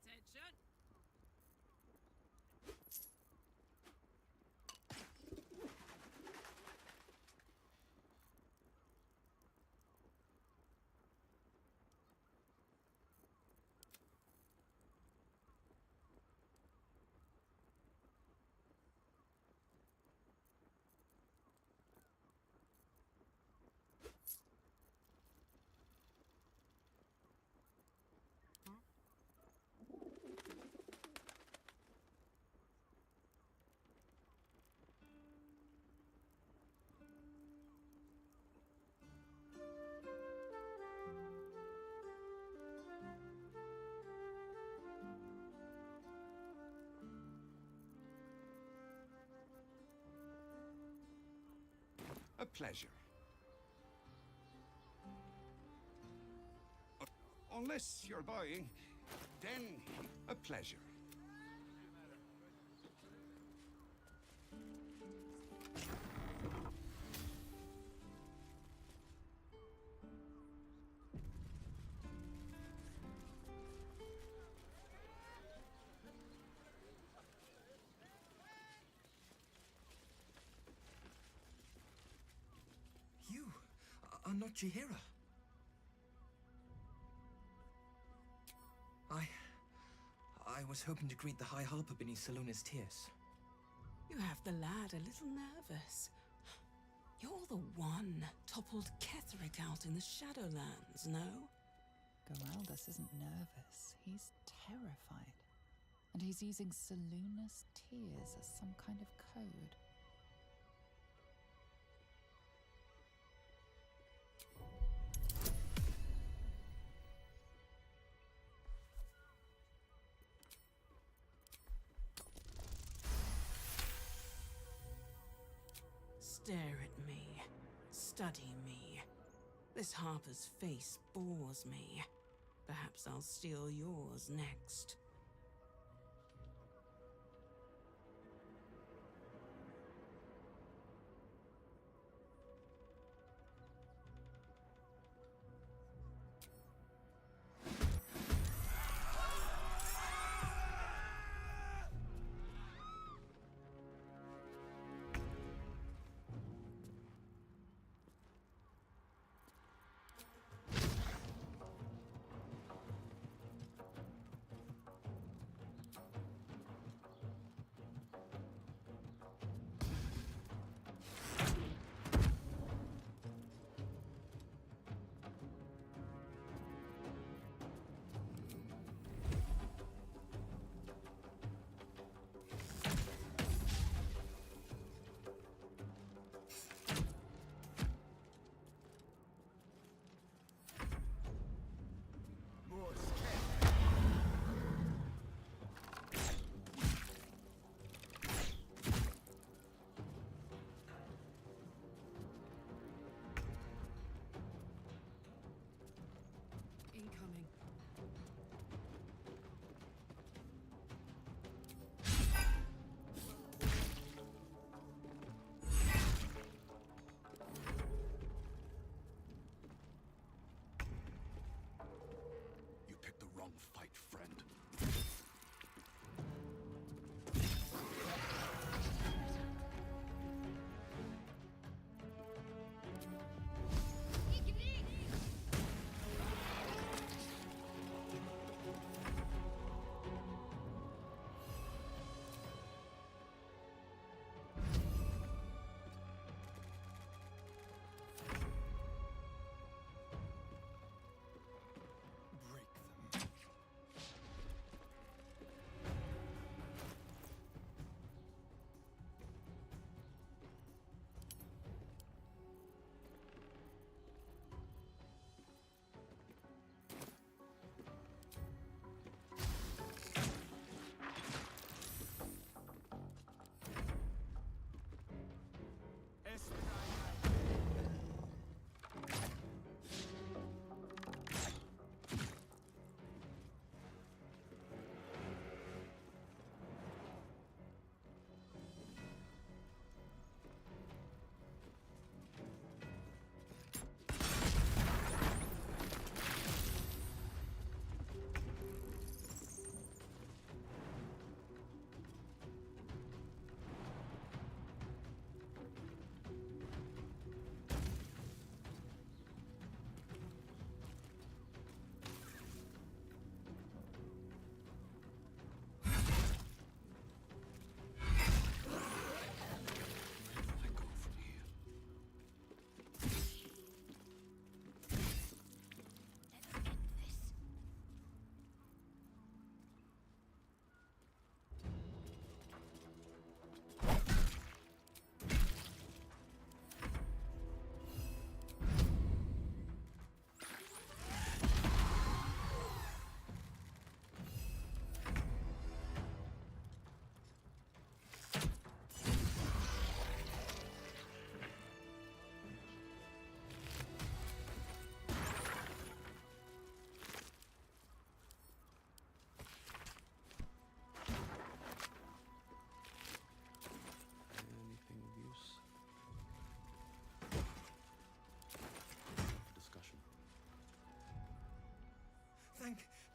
Attention! A pleasure. Unless you're buying, then a pleasure. not Chihira. I was hoping to greet the High Harper beneath Saluna's tears. You have the lad a little nervous. You're the one toppled Ketherick out in the Shadowlands, no? Geraldus isn't nervous. He's terrified. And he's using Saluna's tears as some kind of code. Stare at me. Study me. This Harper's face bores me. Perhaps I'll steal yours next. Incoming. You picked the wrong fight, friend.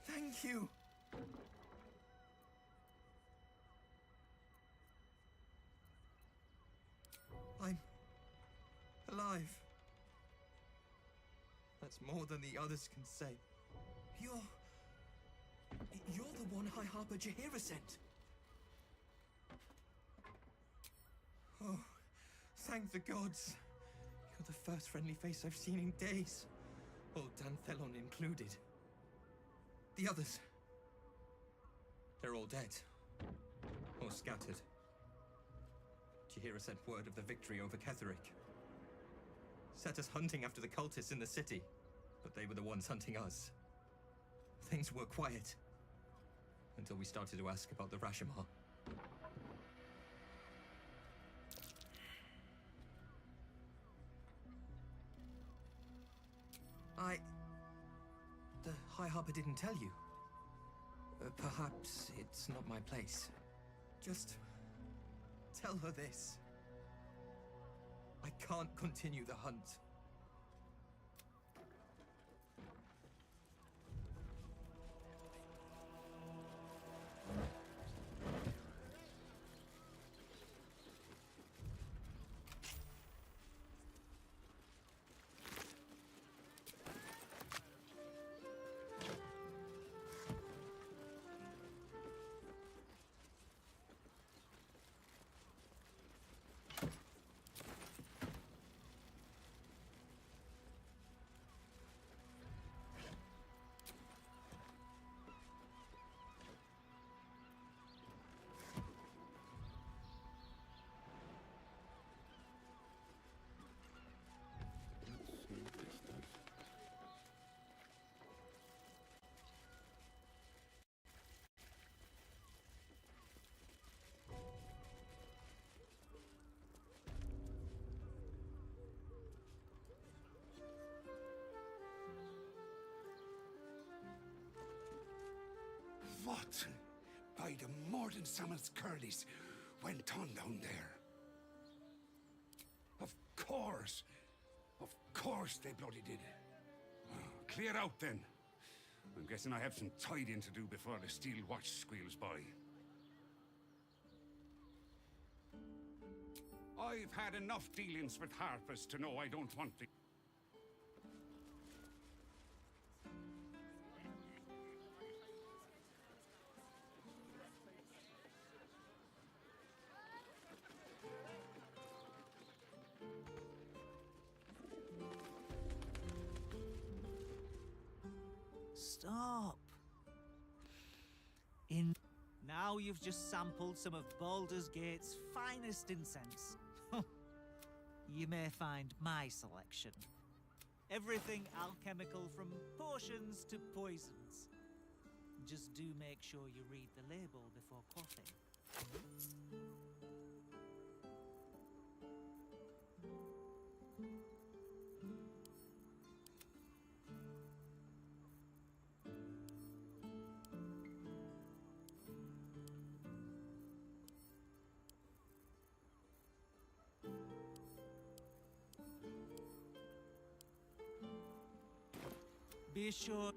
Thank you. I'm alive. It's more than the others can say. You're the one High Harper Jaheira sent. Oh, thank the gods. You're the first friendly face I've seen in days. Old Danthelon included. The others. They're all dead. Or scattered. Jaheira sent word of the victory over Ketheric. Set us hunting after the cultists in the city, but they were the ones hunting us. Things were quiet. Until we started to ask about the Rashomar. The High Harper didn't tell you. Perhaps it's not my place. Just tell her this. I can't continue the hunt. What, by the Mordensammel's curlies, went on down there? Of course they bloody did. Clear out then. I'm guessing I have some tidying to do before the steel watch squeals by. I've had enough dealings with Harpers to know I don't want to. Stop. Now you've just sampled some of Baldur's Gate's finest incense. You may find my selection. Everything alchemical from potions to poisons. Just do make sure you read the label before quaffing. Be sure